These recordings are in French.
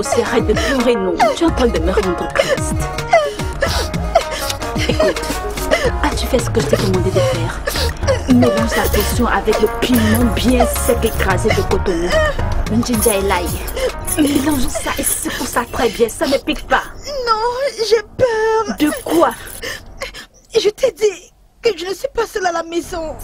aussi arrête de pleurer, non. Tu es en train de me rendre triste. Écoute, as-tu fait ce que je t'ai demandé de faire? Mélange la potion avec le piment bien sec écrasé de cotonou, le ginger et l'ail. Mélange ça et secoue ça très bien, ça ne pique pas. Non, j'ai peur. De quoi? Je t'ai dit que je ne suis pas seule à la maison.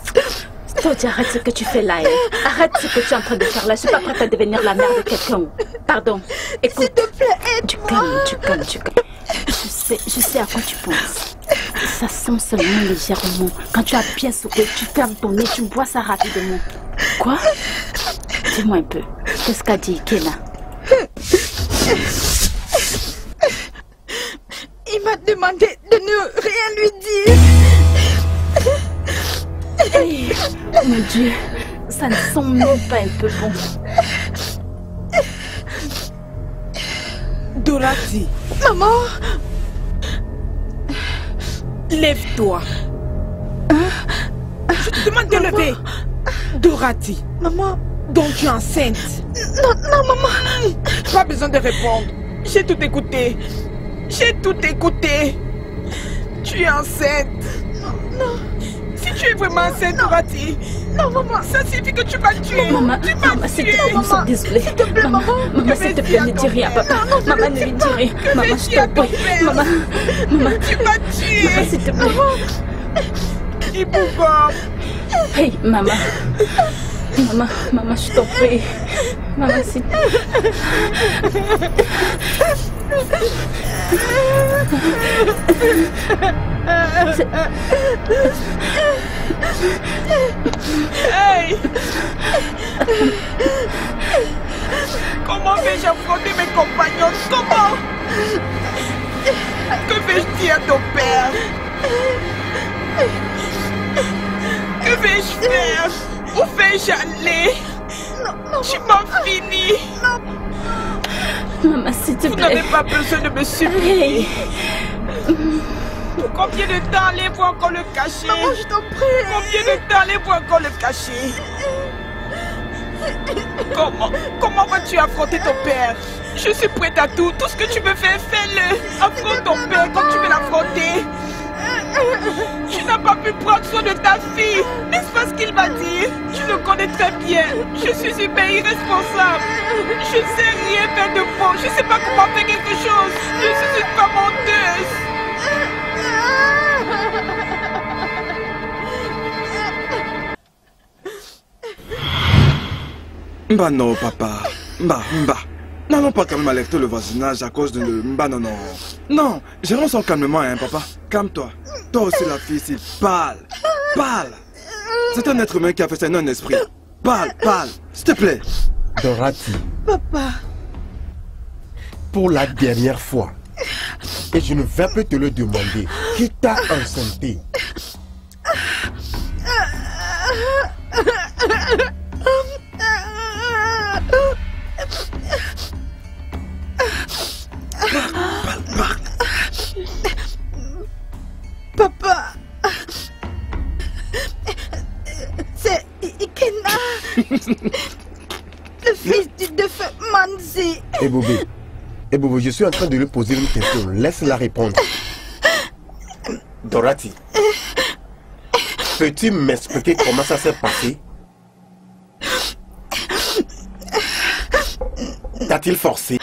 Toi, arrête ce que tu fais là. Arrête ce que tu es en train de faire là. Je suis pas prête à devenir la mère de quelqu'un. Pardon. Écoute. S'il te plaît, aide-moi. Tu calmes. Je sais à quoi tu penses. Ça sent seulement légèrement. Quand tu as bien soufflé, tu fermes ton nez, tu bois ça rapidement. Quoi? Dis-moi un peu. Qu'est-ce qu'a dit Kena? Il m'a demandé de ne rien lui dire. Hey, mon Dieu, ça ne sent même pas un peu bon. Dorothy. Maman. Lève-toi. Je te demande de lever. Dorothy. Maman. Donc tu es enceinte. Non, maman. Pas besoin de répondre. J'ai tout écouté. Tu es enceinte. Non. Si tu es vraiment enceinte, Dorothy. Non, maman. Ça signifie que tu vas tuer. Maman, s'il te plaît, nous sommes désolés. S'il te plaît, maman. Maman, s'il te plaît, ne dis rien, papa. Maman, ne lui dis rien. Maman, je t'en prie. Maman. Tu vas tuer. Maman, s'il te plaît. Iboubom. Hey, maman. Maman, je t'en prie. Maman, s'il te plaît. Hey! Comment vais-je affronter mes compagnons? Comment? Que vais-je dire à ton père? Que vais-je faire? Où vais-je aller? Non, Tu m'as fini. Maman, s'il te plaît. Vous n'avez pas besoin de me supplier. Hey. Pour combien de temps allez-vous encore le cacher? Maman, je t'en prie. Combien de temps allez-vous encore le cacher? Comment vas-tu affronter ton père? Je suis prête à tout. Tout ce que tu me fais, fais-le. Affronte ton père comme tu veux l'affronter. Tu n'as pas pu prendre soin de ta fille. N'est-ce pas ce qu'il m'a dit? Tu le connais très bien. Je suis hyper irresponsable. Je ne sais rien faire de bon. Je ne sais pas comment faire quelque chose. Je suis une femme honteuse. Bah non, papa. Bah. N'allons pas quand même alerter le voisinage à cause de... Bah non. Non, gérons ça calmement, hein, papa. Calme-toi. Toi aussi, la fille, c'est pâle. C'est un être humain qui a fait ça, non un esprit. Pâle. S'il te plaît. Dorothy. Papa. Pour la dernière fois. Et je ne vais plus te le demander. Qui t'a enceinté? Papa. C'est Ikena. Le fils du défunt Manzi. Et Bobo, je suis en train de lui poser une question. Laisse-la répondre. Dorothy. Peux-tu m'expliquer comment ça s'est passé? T'a-t-il forcé?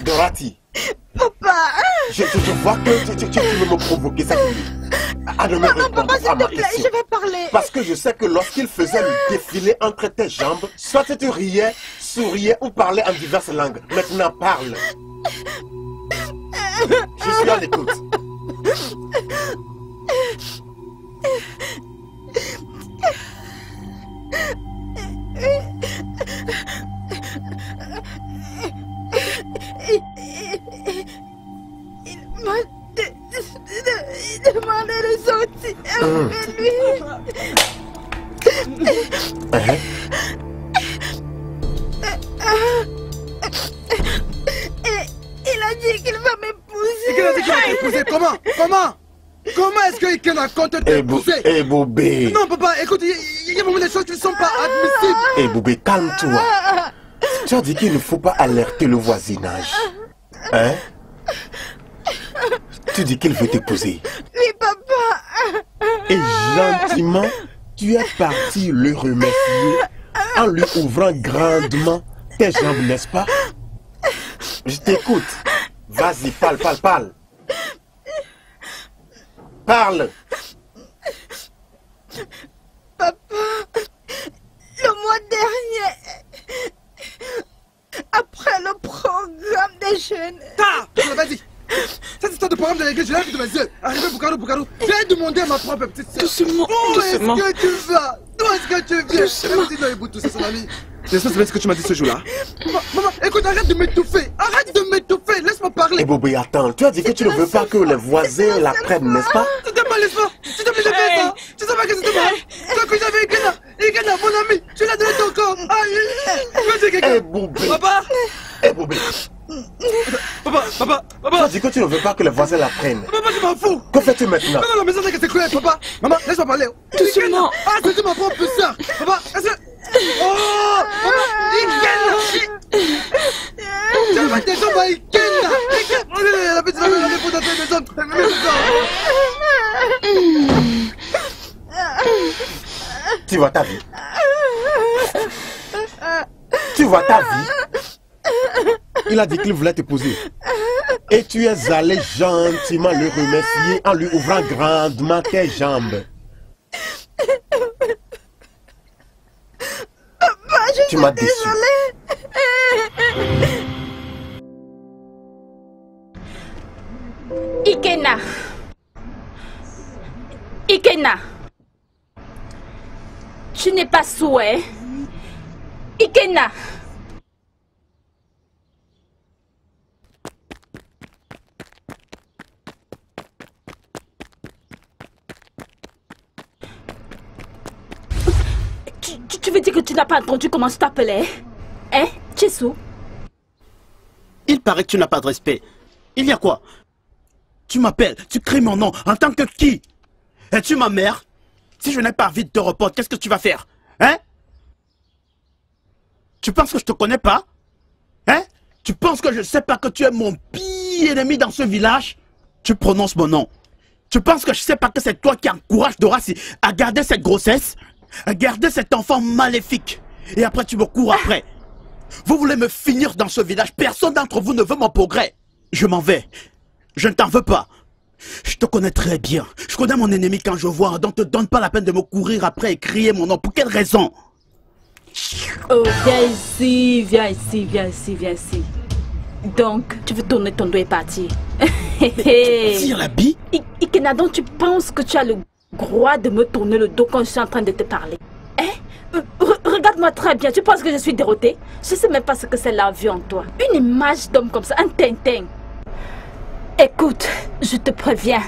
Dorothy. Papa. Je vois que tu veux me provoquer ça. Non, papa, s'il te plaît, je vais parler. Parce que je sais que lorsqu'il faisait le défilé entre tes jambes, soit tu riais, souriais ou parlais en diverses langues. Maintenant, parle. Je suis à l'écoute. Il m'a demandé de sortir avec lui. Et il a dit qu'il va m'épouser. Il a dit qu'il va t'épouser. Comment? Comment est-ce que Ikena compte t'épouser? Eh Boubé. Non papa, écoute, il y a vraiment des choses qui ne sont pas admissibles. Eh Boubé, calme-toi. Tu as dit qu'il ne faut pas alerter le voisinage. Hein? Tu dis qu'il veut t'épouser. Oui, papa. Et gentiment, tu es parti le remercier en lui ouvrant grandement tes jambes, n'est-ce pas? Je t'écoute. Vas-y, parle. Parle. Papa, le mois dernier, après le programme des jeunes... Vas-y. Cette histoire de programme de l'église, je l'ai vu de mes yeux. Arrivé Boukarou. J'ai demandé à ma propre petite soeur. Doucement. Où est-ce que tu vas? D'où est-ce que tu viens? Doucement. Dis-nous, Eboutou, c'est son ami. N'est-ce pas ce que tu m'as dit ce jour-là? Maman, écoute, arrête de m'étouffer. Laisse-moi parler. Eh Bobé, attends, tu as dit que tu ne veux pas que les voisins l'apprennent, n'est-ce pas? Tu t'es mal, n'est-ce pas? Tu t'es fait ça. Tu sais pas que c'était mal. Toi que j'avais Ikena, mon ami, tu l'as donné ton corps. Vas-y, quelqu'un. Eh Bobé. Papa. Eh Bobé. Papa. Tu as dit que tu ne veux pas que les voisins l'apprennent. Papa, je m'en fous. Que fais-tu maintenant? Non, mais ça c'est cruel, papa. Maman, laisse-moi parler. Doucement. Ah, c'est ma propre soeur. Papa, est-ce que... Oh, Ikena. Tu vas tes jambes à Ikena. La petite femme, elle a répondu à tes jambes. Tu vois ta vie. Tu vois ta vie. Il a dit qu'il voulait t'épouser. Et tu es allé gentiment le remercier en lui ouvrant grandement tes jambes. Papa, je suis désolée. Ikena. Tu n'es pas souhait. Ikena. Tu veux dire que tu n'as pas entendu comment je t'appelais? Hein, Tchessou? Il paraît que tu n'as pas de respect. Il y a quoi? Tu m'appelles, tu cries mon nom en tant que qui? Es-tu ma mère? Si je n'ai pas envie de te reporter, qu'est-ce que tu vas faire? Hein? Tu penses que je te connais pas? Hein? Tu penses que je ne sais pas que tu es mon pire ennemi dans ce village? Tu prononces mon nom. Tu penses que je ne sais pas que c'est toi qui encourage Doraci à garder cette grossesse? À garder cet enfant maléfique? Et après tu me cours après? Vous voulez me finir dans ce village? Personne d'entre vous ne veut mon progrès. Je m'en vais. Je ne t'en veux pas. Je te connais très bien. Je connais mon ennemi quand je vois. Donc te donne pas la peine de me courir après et crier mon nom. Pour quelle raison? Oh, viens ici. Donc, tu veux tourner ton dos et partir? Tire la bille? Ikena, donc tu penses que tu as le droit de me tourner le dos quand je suis en train de te parler? Hein? Regarde-moi très bien. Tu penses que je suis dérotée? Je sais même pas ce que c'est la vue en toi. Une image d'homme comme ça, un tintin. Écoute, je te préviens.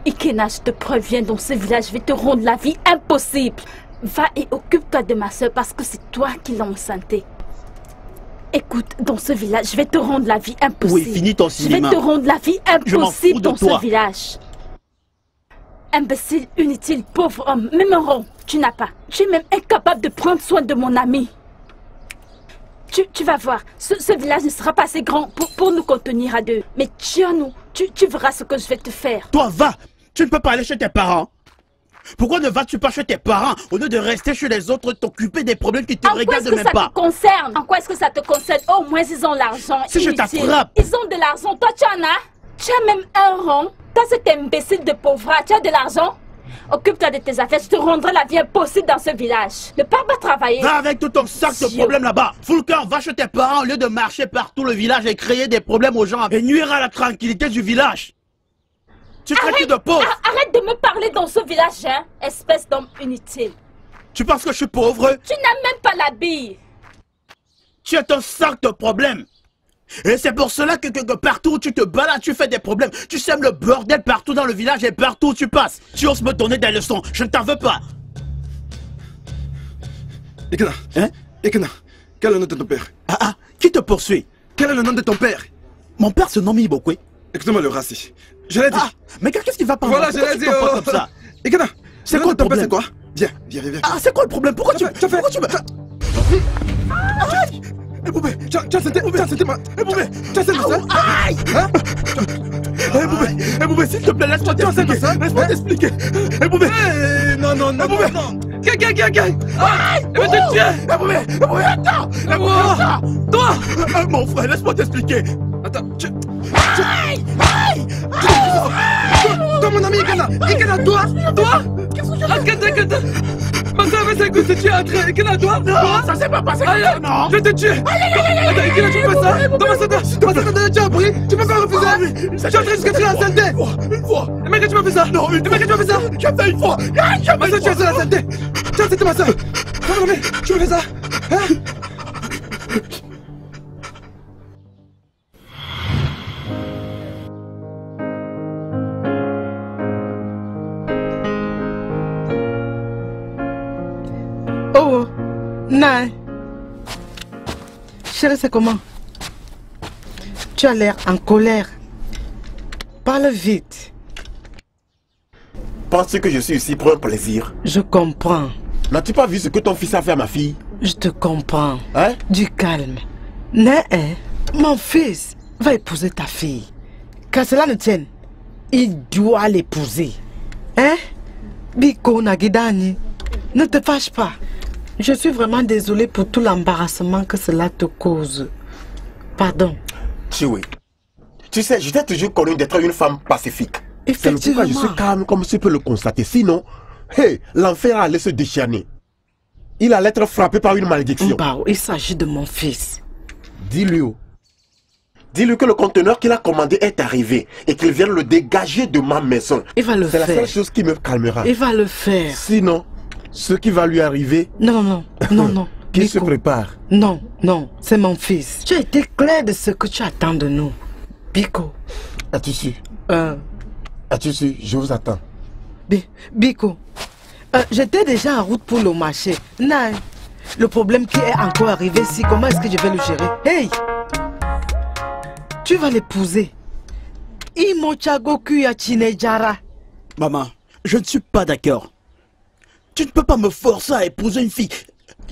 Ikena, je te préviens, dans ce village, je vais te rendre la vie impossible. Va et occupe-toi de ma soeur parce que c'est toi qui l'as enceintée. Écoute, dans ce village, je vais te rendre la vie impossible. Oui, finis ton cinéma. Je vais te rendre la vie impossible dans toi. ce village. Imbécile, inutile, pauvre homme, même un rond, tu n'as pas. Tu es même incapable de prendre soin de mon ami. Tu vas voir, ce village ne sera pas assez grand pour nous contenir à deux. Mais tiens-nous, tu verras ce que je vais te faire. Toi, va. Tu ne peux pas aller chez tes parents. Pourquoi ne vas-tu pas chez tes parents au lieu de rester chez les autres, t'occuper des problèmes qui te regardent même pas? En quoi est-ce que ça te concerne? Au moins, ils ont l'argent. Si je t'attrape. Ils ont de l'argent. Toi, tu en as? Tu as même un rond. Toi, cet imbécile de pauvre, tu as de l'argent? Occupe-toi de tes affaires, je te rendrai la vie impossible dans ce village. Ne pars pas travailler. Va avec tout ton sac de problèmes là-bas. Fous le camp, va chez tes parents au lieu de marcher par tout le village et créer des problèmes aux gens et nuire à la tranquillité du village. Tu traites de pauvre. Arrête de me parler dans ce village, hein, espèce d'homme inutile. Tu penses que je suis pauvre? Tu n'as même pas la bille. Tu es un sac de problèmes. Et c'est pour cela que partout où tu te balades, tu fais des problèmes. Tu sèmes le bordel partout dans le village et partout où tu passes. Tu oses me donner des leçons, je ne t'en veux pas. Ikena, hein? Ikena, quel est le nom de ton père? Qui te poursuit? Quel est le nom de ton père? Mon père se nomme Ibokwe. Écoute-moi le raci. Je l'ai dit. Ah, mais qu'est-ce qui va pas? Voilà, je l'ai dit. Comme ça. Ikena, c'est quoi le problème? C'est quoi? Viens, viens. Ah, c'est quoi le problème? Pourquoi tu me... Boubé, tu as senti ma... Boubé, tu as senti ça? Aïe! Hein? Boubé, s'il te plaît, laisse-moi t'expliquer. Laisse-moi t'expliquer. Boubé! Non. Boubé! Gagne! Aïe! Il va te tuer! Boubé, attends! Toi! Mon frère, laisse-moi t'expliquer. Attends, Aïe! Toi, mon ami Ikena, toi? Attends! Ma soeur avait 5 coups, tu es entré. Ikena, toi? Non, ça s'est pas passé comme ça, non! Je vais te tuer! Attends, Ikena, tu fais ça? Dans ma santé, tu as pris? Tu peux pas refuser? Tu es en train de se casser la santé! Une fois! Mais que tu m'as fait ça? Non, une fois! Mais que tu m'as fait ça? J'ai fait une fois! Ma soeur, tu as fait la santé! Tu as fait ma soeur! Tu me fais ça? Hein? Oh, non. Chérie, c'est comment? Tu as l'air en colère. Parle vite. Penses-tu que je suis ici pour un plaisir? Je comprends. N'as-tu pas vu ce que ton fils a fait à ma fille? Je te comprends. Hein? Du calme. Non, hein? Mon fils va épouser ta fille. Qu'à cela ne tienne, il doit l'épouser. Hein? Biko Nagidani, ne te fâche pas. Je suis vraiment désolée pour tout l'embarrassement que cela te cause. Pardon. Chiwi, tu sais, je t'ai toujours connu d'être une femme pacifique. C'est pourquoi je suis calme comme tu peux le constater. Sinon, hey, l'enfer allait se déchaîner. Il allait être frappé par une malédiction. Mbao, il s'agit de mon fils. Dis-lui. Dis-lui que le conteneur qu'il a commandé est arrivé et qu'il vient le dégager de ma maison. Il va le faire. C'est la seule chose qui me calmera. Il va le faire. Sinon, ce qui va lui arriver... Non. Qu'il se prépare. Non, c'est mon fils. Tu as été clair de ce que tu attends de nous. Biko. As-tu su? As-tu su? Je vous attends. Biko. J'étais déjà en route pour le marché. Non. Le problème qui est encore arrivé ici, comment est-ce que je vais le gérer? Hey! Tu vas l'épouser. Maman, je ne suis pas d'accord. Tu ne peux pas me forcer à épouser une fille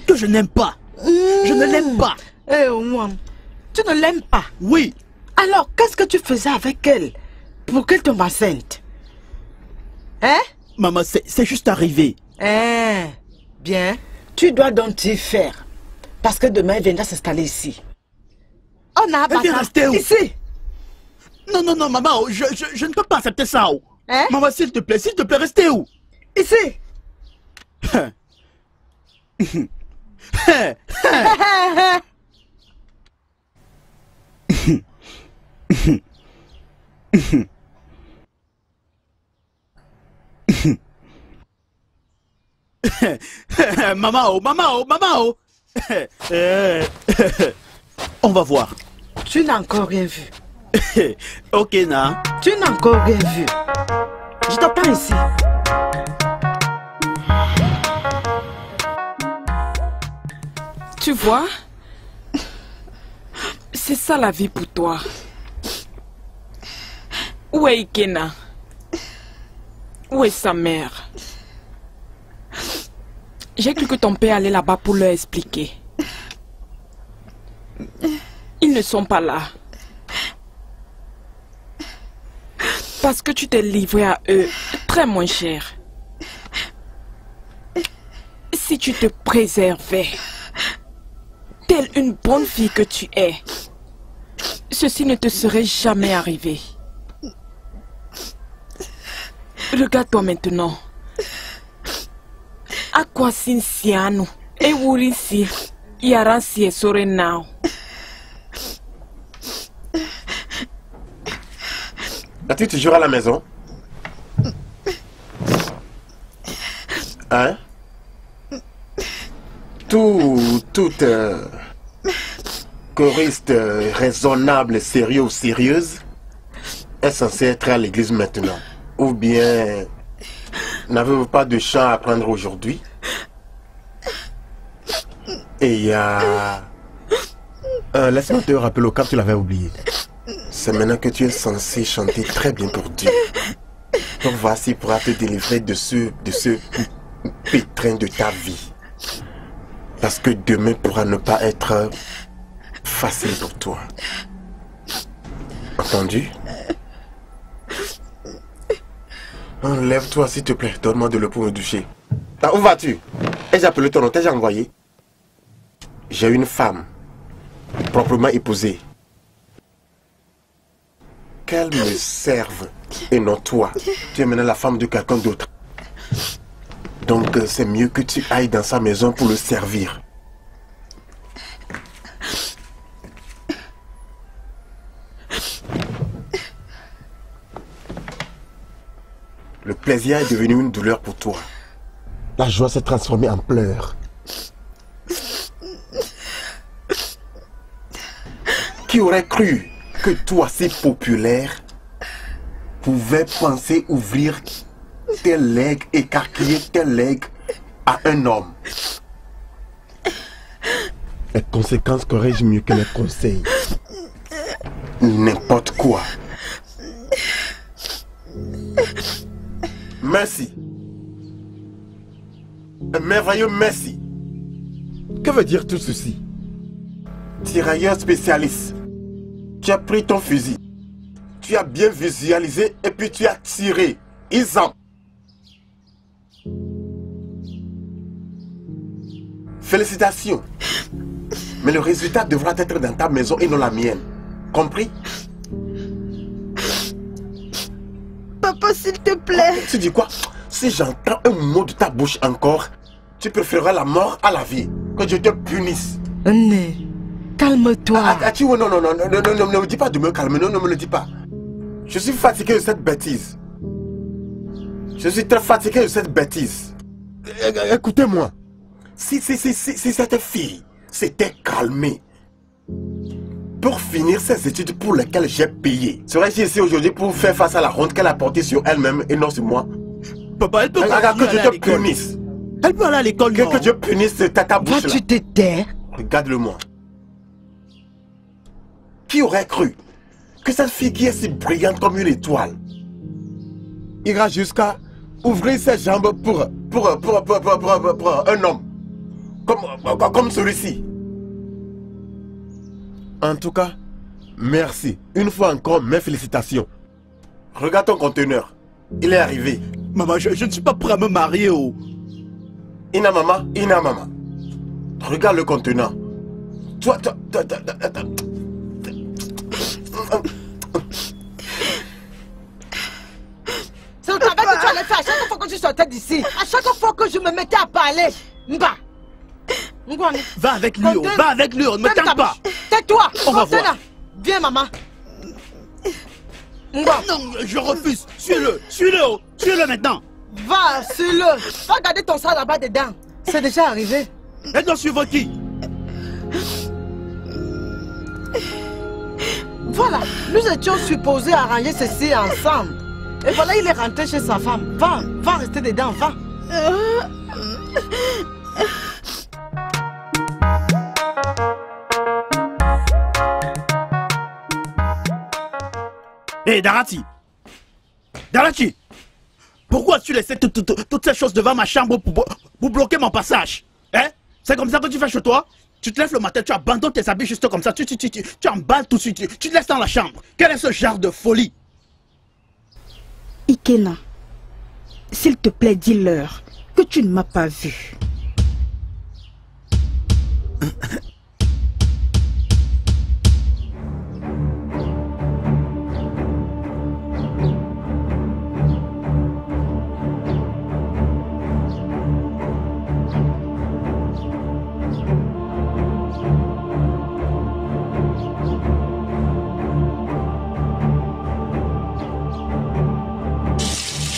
que je n'aime pas. Je ne l'aime pas. Eh, Ouam, tu ne l'aimes pas? Oui. Alors, qu'est-ce que tu faisais avec elle pour qu'elle tombe enceinte? Hein? Maman, c'est juste arrivé. Hein? Bien. Tu dois donc y faire. Parce que demain, elle viendra s'installer ici. On a elle vient rester où? Ici. Non, maman, je ne peux pas accepter ça. Hein? Maman, s'il te plaît, restez où? Ici. Maman. On va voir. Tu n'as encore rien vu. Ok, Na. Tu n'as encore rien vu. Je t'attends ici. Tu vois, c'est ça la vie pour toi. Où est Ikena? Où est sa mère? J'ai cru que ton père allait là-bas pour leur expliquer. Ils ne sont pas là. Parce que tu t'es livré à eux très moins cher. Si tu te préservais, telle une bonne fille que tu es, ceci ne te serait jamais arrivé. Regarde-toi maintenant. À quoi sinciano et wurisi yaransi et sorenao. Es-tu toujours à la maison? Hein? Toute choriste raisonnable, sérieux ou sérieuse est censée être à l'église maintenant. Ou bien, n'avez-vous pas de chant à apprendre aujourd'hui? Et il y a... laisse-moi te rappeler quand tu l'avais oublié. C'est maintenant que tu es censé chanter très bien pour Dieu. Donc voici pourra te délivrer de ce pétrin de ta vie. Parce que demain pourra ne pas être facile pour toi. Entendu? Lève-toi s'il te plaît, donne-moi de l'eau pour me doucher. Ah, où vas-tu? Ai-je appelé ton nom? T'ai-je envoyé? J'ai une femme, proprement épousée. Qu'elle me serve, et non toi. Tu es maintenant la femme de quelqu'un d'autre. Donc c'est mieux que tu ailles dans sa maison pour le servir. Le plaisir est devenu une douleur pour toi. La joie s'est transformée en pleurs. Qui aurait cru que toi, si populaire, pouvais penser ouvrir tes legs, écarquiller tes legs à un homme? Les conséquences corrigent mieux que les conseils. N'importe quoi. Merci. Un merveilleux merci. Que veut dire tout ceci? Tirailleur spécialiste. Tu as pris ton fusil. Tu as bien visualisé et puis tu as tiré. Isam. Félicitations. Mais le résultat devra être dans ta maison et non la mienne. Compris? Papa, s'il te plaît. Tu dis quoi? Si j'entends un mot de ta bouche encore, tu préféreras la mort à la vie. Que je te punisse. Né, calme-toi. Non, ne me dis pas de me calmer. Non, ne me le dis pas. Je suis fatigué de cette bêtise. Je suis très fatigué de cette bêtise. Écoutez-moi. Si cette fille s'était calmée pour finir ses études pour lesquelles j'ai payé, serais-je ici aujourd'hui pour faire face à la honte qu'elle a portée sur elle-même et non sur moi? Papa, elle peut que je te punisse. Elle peut aller à l'école, non? Que je punisse ta bouche là. Tu te tais? Regarde-le-moi. Qui aurait cru que cette fille qui est si brillante comme une étoile ira jusqu'à ouvrir ses jambes pour un homme comme celui-ci? En tout cas, merci. Une fois encore, mes félicitations. Regarde ton conteneur. Il est arrivé. Maman, je ne suis pas prêt à me marier. Oh. Ina maman. Regarde le contenant. Toi. C'est le travail que tu allais faire à chaque fois que tu sortais d'ici. À chaque fois que je me mettais à parler. Va avec lui, va avec lui, on ne me tente pas. Tais-toi. On va voir. Viens, maman. Non, je refuse. Suis-le maintenant. Va, suis-le. Va garder ton sang là-bas dedans. C'est déjà arrivé. Elle doit suivre qui? Voilà, nous étions supposés arranger ceci ensemble. Et voilà, il est rentré chez sa femme. Va rester dedans, va. Hé, Darati, pourquoi as-tu laissé toutes ces choses devant ma chambre pour bloquer mon passage? Hein? C'est comme ça que tu fais chez toi? Tu te lèves le matin, tu abandonnes tes habits juste comme ça, tu emballes tout de suite, tu te laisses dans la chambre. Quel est ce genre de folie? Ikena, s'il te plaît, dis-leur que tu ne m'as pas vu.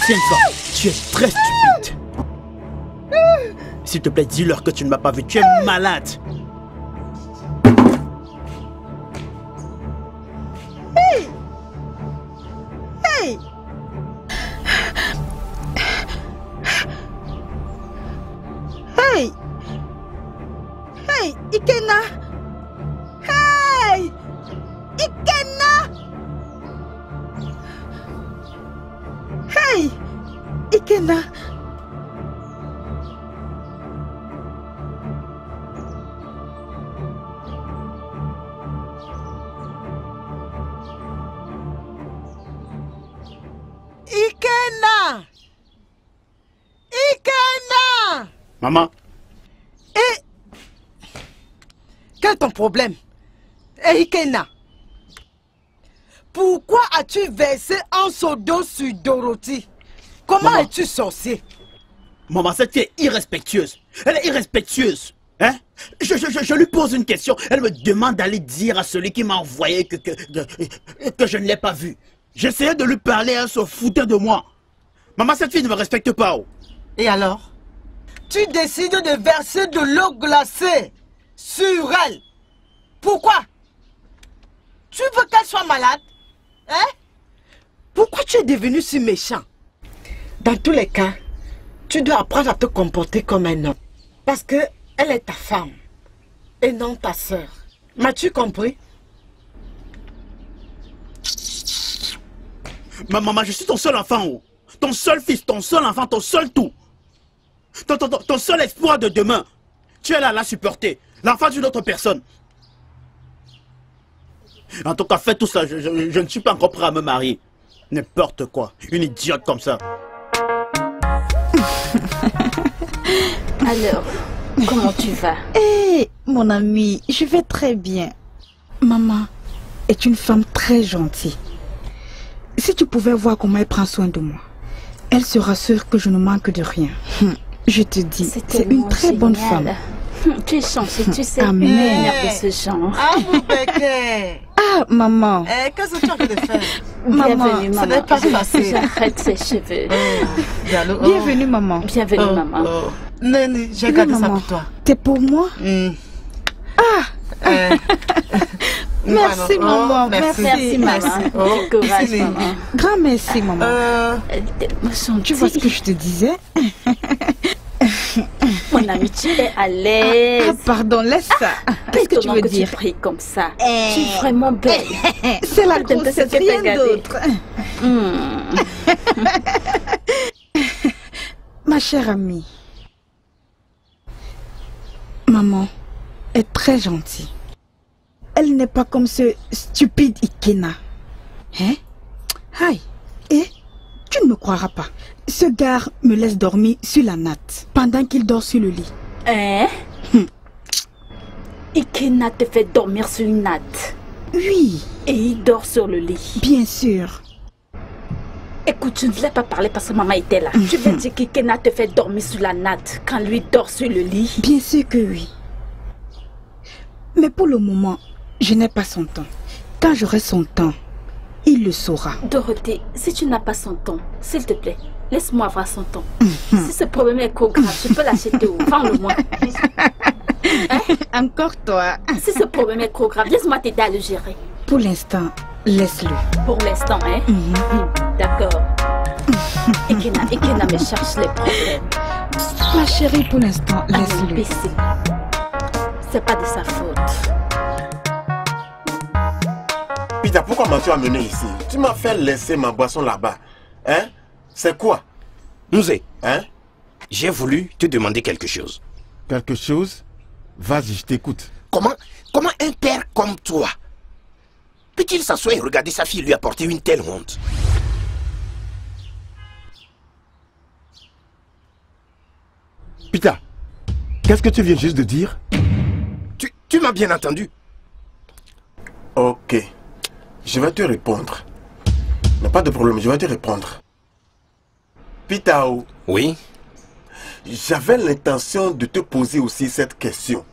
Tiens-toi, tu es très stupide. S'il te plaît, dis-leur que tu ne m'as pas vu, tu es malade. Hey! Hey! Hey! Hey, Ikena! Hey! Ikena! Ikena. Ikena! Ikena! Maman. Et... Quel est ton problème? Et Ikena? Pourquoi as-tu versé un seau d'eau sur Dorothy? Comment es-tu sorcier? Maman, cette fille est irrespectueuse. Elle est irrespectueuse. Hein? Je lui pose une question. Elle me demande d'aller dire à celui qui m'a envoyé que je ne l'ai pas vu. J'essayais de lui parler, elle se foutait de moi. Maman, cette fille ne me respecte pas. Oh. Et alors? Tu décides de verser de l'eau glacée sur elle. Pourquoi? Tu veux qu'elle soit malade? Hein? Pourquoi tu es devenu si méchant? Dans tous les cas, tu dois apprendre à te comporter comme un homme. Parce que elle est ta femme et non ta sœur. M'as-tu compris? Maman, je suis ton seul enfant. Oh. Ton seul fils, ton seul enfant, ton seul tout. Ton seul espoir de demain. Tu es là à la supporter. L'enfant d'une autre personne. En tout cas, fais tout ça. Je ne suis pas encore prêt à me marier. N'importe quoi. Une idiote comme ça. Alors, comment tu vas? Hé, mon ami, je vais très bien. Maman est une femme très gentille. Si tu pouvais voir comment elle prend soin de moi, elle sera sûre que je ne manque de rien. Je te dis, c'est une très bonne femme. Tu es chanceux, tu sais, Amen. une mère de ce genre. Ah, mon béquet! Ah, maman. Qu'est-ce que tu as envie de faire? Maman, Bienvenue, maman. ce n'est pas facile. J'arrête ses cheveux. Bienvenue, maman. Bienvenue, maman. Nani, j'ai Oui, gardé ça maman. pour toi. T'es pour moi? Merci, maman. Merci. Merci, maman. Du courage, ici, maman. Grand merci, maman. Tu vois ce que je te disais? Mon ami, tu es à l'aise. Pardon, laisse ça. Qu'est-ce que tu veux dire? Tu pries comme ça. Tu es vraiment belle. C'est la T'aimes pas ce grossesse, que t'as rien gardé. d'autre. Ma chère amie, maman est très gentille. Elle n'est pas comme ce stupide Ikena. Hein? Aïe. Et tu ne me croiras pas. Ce gars me laisse dormir sur la natte pendant qu'il dort sur le lit. Hein? Ikena te fait dormir sur une natte. Oui, Et il dort sur le lit. bien sûr. Écoute, je ne voulais pas parler parce que maman était là. Tu veux dire qu'Ikena te fait dormir sur la natte quand lui dort sur le lit? Bien sûr que oui. Mais pour le moment, je n'ai pas son temps. Quand j'aurai son temps, il le saura. Dorothée, si tu n'as pas son temps, s'il te plaît, laisse-moi avoir son temps. Si ce problème est trop grave, je peux l'acheter où? Vends-le-moi. Encore toi. Si ce problème est trop grave, laisse-moi t'aider à le gérer. Pour l'instant, laisse-le. Pour l'instant, hein? D'accord. Ikena me cherche les problèmes. Ma chérie, pour l'instant, Un laisse-le. imbécile. C'est pas de sa faute. Peter, pourquoi m'as-tu amené ici? Tu m'as fait laisser ma boisson là-bas. Hein? C'est quoi? Nouzé, Hein? j'ai voulu te demander quelque chose. Quelque chose? Vas-y, je t'écoute. Comment un père comme toi peut-il s'asseoir et regarder sa fille lui apporter une telle honte? Peter, qu'est-ce que tu viens juste de dire? Tu m'as bien entendu. Ok. Je vais te répondre. Mais pas de problème, je vais te répondre. Pitao, Oui? j'avais l'intention de te poser aussi cette question.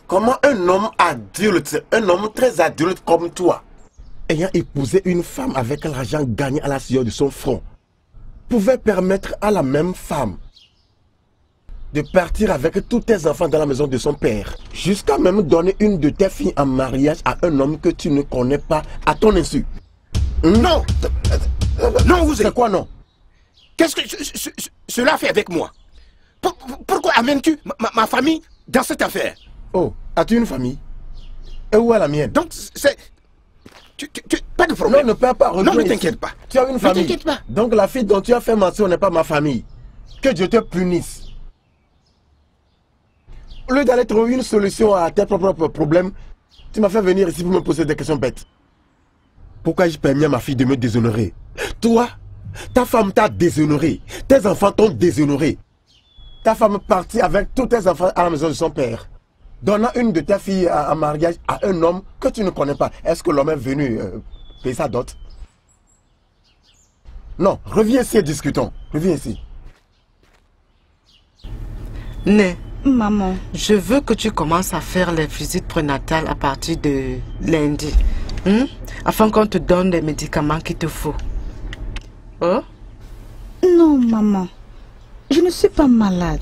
Comment un homme adulte, un homme très adulte comme toi, ayant épousé une femme avec l'argent gagné à la sueur de son front, pouvait permettre à la même femme de partir avec tous tes enfants dans la maison de son père, jusqu'à même donner une de tes filles en mariage à un homme que tu ne connais pas à ton insu? Non! Non, vous C'est quoi non? Qu'est-ce que cela fait avec moi? Pourquoi amènes-tu ma famille dans cette affaire? Oh, as-tu une famille? Et où est la mienne? Donc, c'est... Pas de problème. Non, ne perds pas. Non, ne t'inquiète pas. Tu as une famille. Ne t'inquiète pas. Donc la fille dont tu as fait mention n'est pas ma famille. Que Dieu te punisse. Au lieu d'aller trouver une solution à tes propres problèmes, tu m'as fait venir ici pour me poser des questions bêtes. Pourquoi je permets à ma fille de me déshonorer? Toi, ta femme t'a déshonoré. Tes enfants t'ont déshonoré. Ta femme est partie avec tous tes enfants à la maison de son père. Donnant une de tes filles en mariage à un homme que tu ne connais pas. Est-ce que l'homme est venu payer sa dot? Non, reviens ici et discutons. Reviens ici. Né. Maman. Je veux que tu commences à faire les visites prénatales à partir de lundi. Afin qu'on te donne les médicaments qu'il te faut. Oh? Non, maman. Je ne suis pas malade.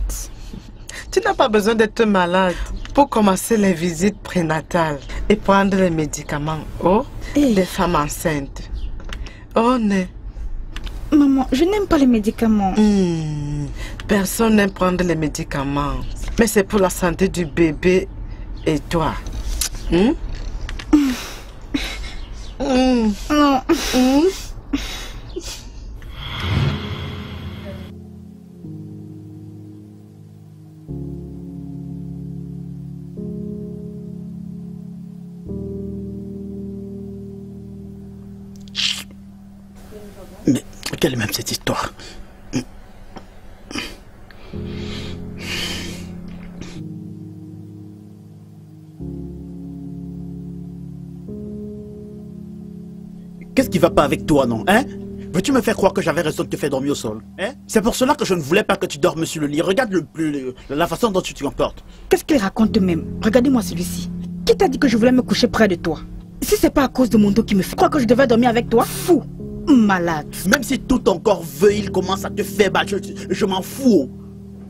Tu n'as pas besoin d'être malade pour commencer les visites prénatales et prendre les médicaments. Oh? Les femmes enceintes. Oh, Né. Maman, je n'aime pas les médicaments. Personne n'aime prendre les médicaments. Mais c'est pour la santé du bébé et toi. Non. Mais quelle est même cette histoire? Qu'est-ce qui va pas avec toi, non? Hein? Veux-tu me faire croire que j'avais raison de te faire dormir au sol? Hein? C'est pour cela que je ne voulais pas que tu dormes sur le lit. Regarde la façon dont tu te comportes. Qu'est-ce qu'il raconte même? Regardez-moi celui-ci. Qui t'a dit que je voulais me coucher près de toi? Si c'est pas à cause de mon dos qui me fait croire que je devais dormir avec toi, fou, malade. Même si tout ton corps veut, il commence à te faire mal. Je m'en fous.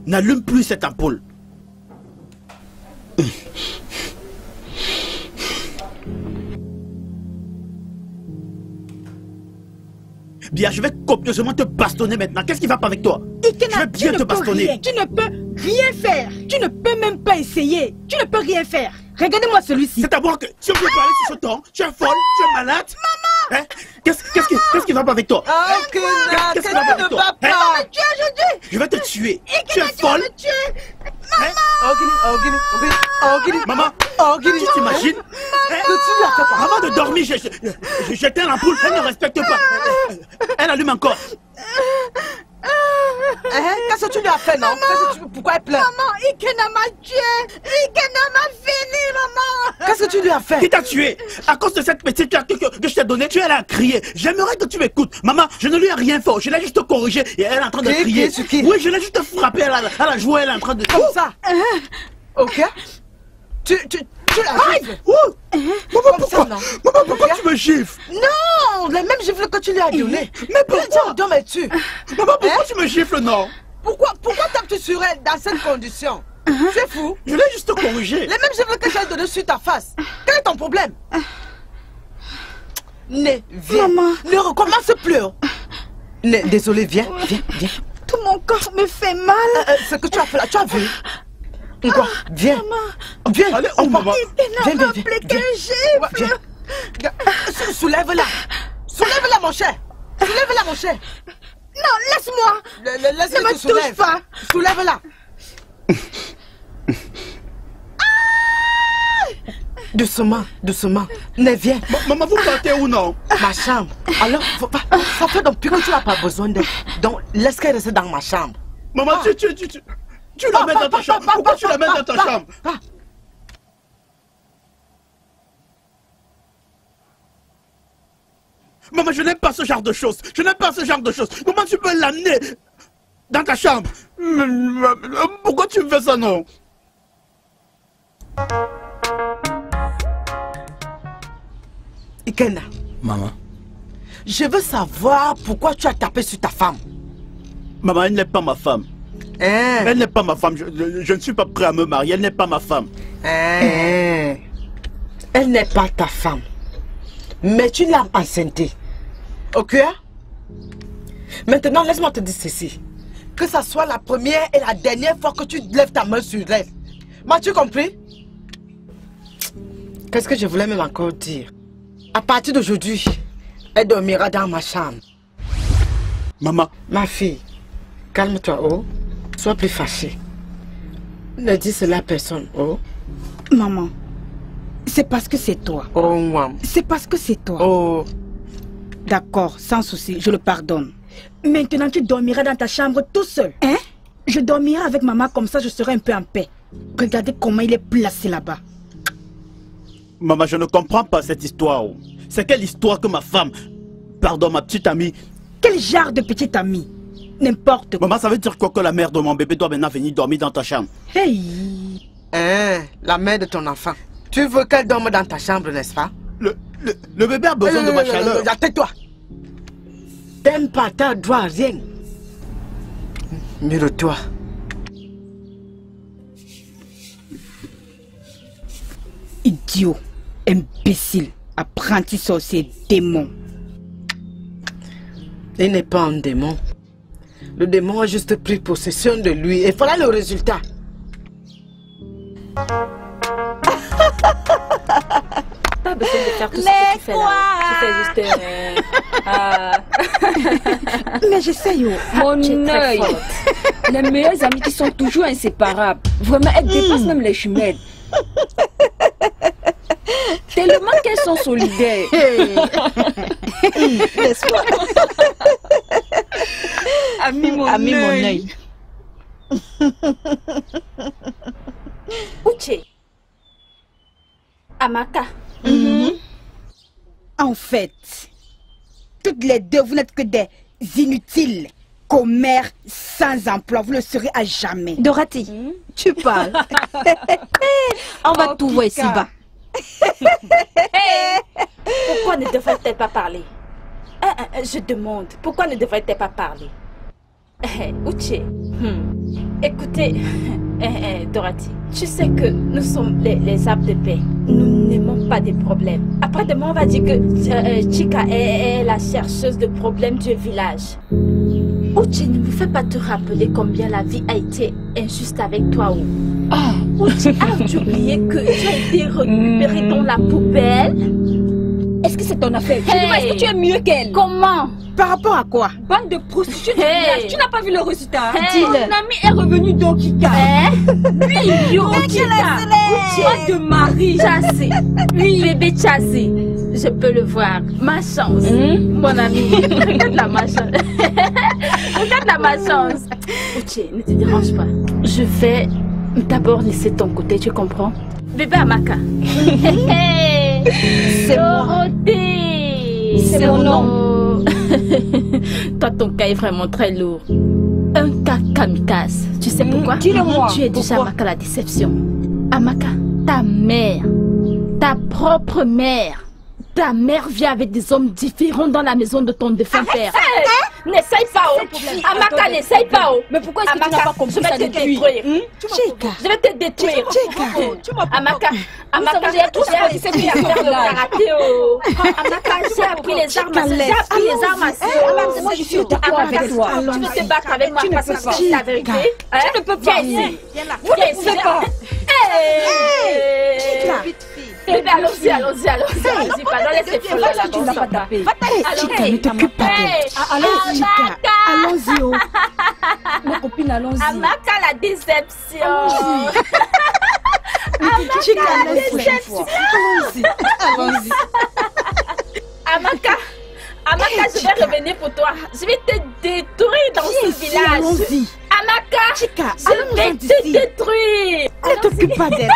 N'allume plus cette ampoule. Bien, je vais copieusement te bastonner maintenant. Qu'est-ce qui va pas avec toi? Je vais bien te bastonner. Tu ne peux rien faire. Tu ne peux même pas essayer. Tu ne peux rien faire. Regardez-moi celui-ci. C'est à moi que si on veut parler sur ce ton, tu es folle, tu es malade. Maman! Hein? Qu'est-ce qui va pas avec toi? Qu'est-ce qui va pas avec toi? Je vais te tuer. Tu es folle. Maman, tu t'imagines? Avant de dormir, j'éteins l'ampoule, elle ne respecte pas. Elle allume encore. Qu'est-ce que tu lui as fait, non? Pourquoi elle pleure? Maman, Ikena m'a tué. Ikena m'a fini, maman. Qu'est-ce que tu lui as fait? Qui t'a tué? À cause de cette petite carte que je t'ai donnée, tu es là à crier. J'aimerais que tu m'écoutes. Maman, je ne lui ai rien fait. Je l'ai juste corrigé et elle est en train de crier. Oui, je l'ai juste frappé. Elle a joué, elle est en train de... Comme ça? Ok? Tu l'arrives? Maman, pourquoi tu me gifles? Non, les mêmes gifles que tu lui as donné. Mais pourquoi? Maman, pourquoi tu me gifles, non? Pourquoi tapes-tu sur elle dans cette condition? Tu es fou? Je l'ai juste corrigé. Les mêmes gifles que j'ai donné sur ta face. Quel est ton problème? Né, viens. Maman. Ne recommence plus. Né, désolé, viens. Tout mon corps me fait mal. Ce que tu as fait là, tu as vu? Quoi? Viens. Maman. Viens. Allez, maman. Ikena m'a appelé qu'un gifle. Soulève-la. Soulève-la, mon cher. Soulève-la, mon cher. Non, laisse-moi. Laisse-le Ne me te soulève. touche pas. Soulève-la. Doucement. Ne viens. Maman, vous partez où, non? Ma chambre. Alors, ça fait depuis que tu n'as pas besoin d'elle. Donc, laisse qu'elle reste dans ma chambre. Maman, tu la mets dans ta chambre. Pourquoi tu la mets dans ta chambre? Maman, je n'aime pas ce genre de choses. Comment tu peux l'amener dans ta chambre? Pourquoi tu me fais ça, non? Ikena. Maman. Je veux savoir pourquoi tu as tapé sur ta femme. Maman, elle n'est pas ma femme. Elle n'est pas ma femme. Je ne suis pas prêt à me marier. Elle n'est pas ma femme. Elle n'est pas ta femme. Mais tu l'as enceintée. Ok? Maintenant, laisse-moi te dire ceci. Que ça soit la première et la dernière fois que tu lèves ta main sur elle. M'as-tu compris? Qu'est-ce que je voulais même encore dire? À partir d'aujourd'hui, elle dormira dans ma chambre. Maman. Ma fille, calme-toi, oh. Sois plus fâchée. Ne dis cela à personne, oh. Maman, c'est parce que c'est toi. Oh, maman. C'est parce que c'est toi. Oh. D'accord, sans souci, je le pardonne. Maintenant, tu dormiras dans ta chambre tout seul. Hein? Je dormirai avec maman, comme ça je serai un peu en paix. Regardez comment il est placé là-bas. Maman, je ne comprends pas cette histoire. C'est quelle histoire que ma femme, pardon, ma petite amie... Quel genre de petite amie? N'importe quoi. Maman, ça veut dire quoi que la mère de mon bébé doit maintenant venir dormir dans ta chambre? Hey! Hein, la mère de ton enfant. Tu veux qu'elle dorme dans ta chambre, n'est-ce pas? Le bébé a besoin de ma chaleur. Tais-toi. T'aimes pas, t'as droit à rien. Mire-toi. Idiot, imbécile, apprenti sorcier, démon. Il n'est pas un démon. Le démon a juste pris possession de lui et voilà le résultat. Pas besoin de faire tout ce que tu fais là. Tu fais juste... Mais j'essaye. Mon œil. Les meilleurs amis qui sont toujours inséparables. Vraiment, elles dépassent même les jumelles. Tellement qu'elles sont solidaires. N'est-ce pas? Ami mon œil. Uche. Amaka. En fait, toutes les deux, vous n'êtes que des inutiles. Commères sans emploi, vous le serez à jamais. Dorothy, tu parles. On va tout voir ici-bas. Pourquoi ne devrait-elle pas parler? Je demande, pourquoi ne devrait-elle pas parler? Uche, écoutez, Dorothy, tu sais que nous sommes les arbres de paix. Nous n'aimons pas des problèmes. Après demain, on va dire que Chika est la chercheuse de problèmes du village. Uche, ne me fais pas te rappeler combien la vie a été injuste avec toi. Uche, as-tu oublié que tu as été récupéré dans la poubelle? Est-ce que c'est ton affaire? Est-ce que tu es mieux qu'elle? Comment? Par rapport à quoi? Bande de prostituées du village. Tu n'as pas vu le résultat? Ton ami est revenu dans Kika. Oui, yo, Kika. Pas de mari. Chassé. Oui, bébé chassé. Je peux le voir. Ma chance. Mon ami. Regarde ma chance. Regarde ma chance. Uche, ne te dérange pas. Je vais d'abord laisser ton côté, tu comprends? Bébé Amaka. C'est Dorothée. C'est mon nom. Toi, ton cas est vraiment très lourd. Un cas kamikaze. Tu sais pourquoi? Dis-le-moi. Tu es déjà Amaka la déception. Amaka, ta mère, ta propre mère. Ta mère vient avec des hommes différents dans la maison de ton défunt père. N'essaye pas, Amaka, n'essaye pas. Mais pourquoi est-ce que tu n'as pas compris ça depuis? Je vais te détruire. Amaka, j'ai appris à faire le karaté. Amaka, j'ai appris les armes à feu. Moi, je suis d'accord avec toi. Tu veux te battre avec moi parce que c'est la vérité? Tu ne peux pas. Vous ne pouvez pas. Bébé, allons-y, pardon, laissez faire là, Tu n'as pas tapé. Chika, ne t'occupe pas d'elle. Allons-y, Chika. Allons-y, oh. Ma copine, allons-y. Amaka, la déception. Chika, la déception. Allons-y. Allons-y. Amaka, je vais revenir pour toi. Je vais te détruire dans ce village. Allons-y. Amaka, Chika, je vais te détruire. Ne t'occupe pas d'elle.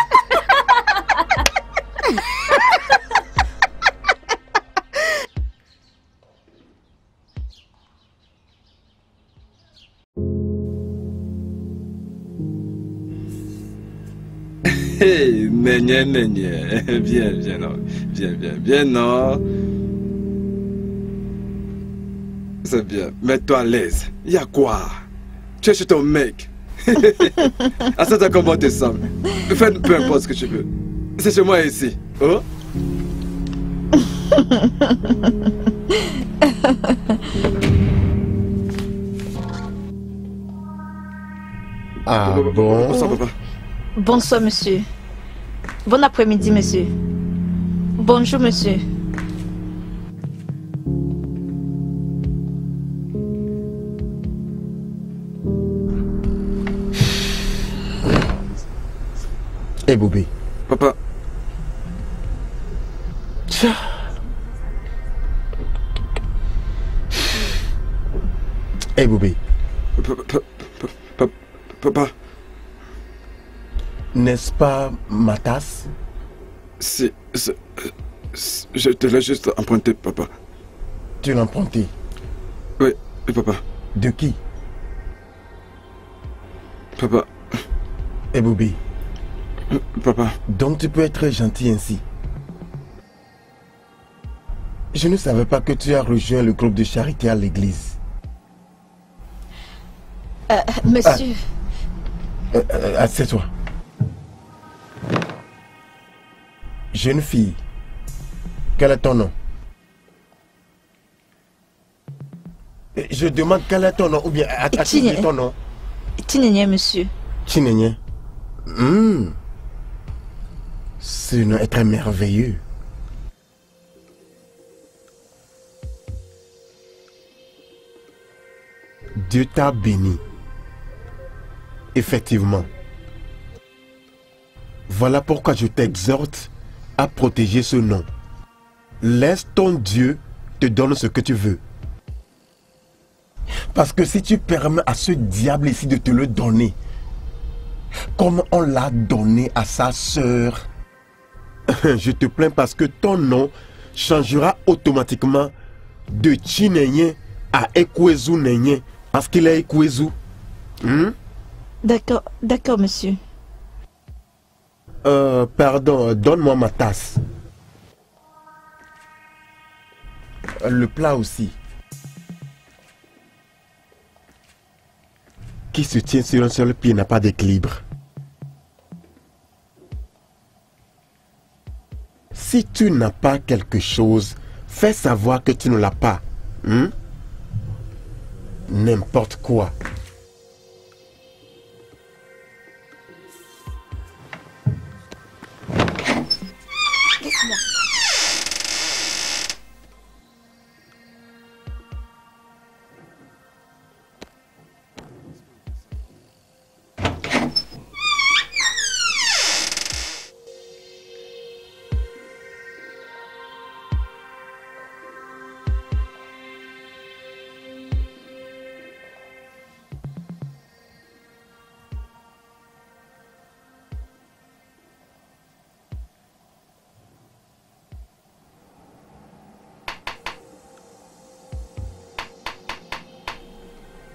Hey, Nénié. Viens, non. Viens, non. C'est bien, mets-toi à l'aise. Y'a quoi? Tu es chez ton mec. À ça, comment tu sens? Fais peu importe ce que tu veux. C'est chez moi ici. Oh? Ah bon? Bonsoir, papa. Bonsoir, monsieur. Bon après-midi, monsieur. Bonjour, monsieur. Boubé. Papa. Tiens. Boubé. Papa. N'est-ce pas ma tasse? Si. Je te l'ai juste emprunté, papa. Tu l'as emprunté? Oui, papa. De qui? Papa. Boubé. Papa. Donc tu peux être gentil ainsi. Je ne savais pas que tu as rejoint le groupe de charité à l'église. Monsieur. Assieds-toi. Jeune fille, quel est ton nom? Je demande quel est ton nom, ou bien as-tu dit ton nom? Tinenye, monsieur. Tinenye. Ce nom est très merveilleux. Dieu t'a béni. Effectivement. Voilà pourquoi je t'exhorte à protéger ce nom. Laisse ton Dieu te donner ce que tu veux. Parce que si tu permets à ce diable ici de te le donner, comme on l'a donné à sa sœur, je te plains parce que ton nom changera automatiquement de Chinenye à Ekwezu Nenye. Parce qu'il est Ekwezu. D'accord, monsieur. Pardon, donne-moi ma tasse. Le plat aussi. Qui se tient sur un seul pied n'a pas d'équilibre. Si tu n'as pas quelque chose, fais savoir que tu ne l'as pas. N'importe quoi. Laisse-moi.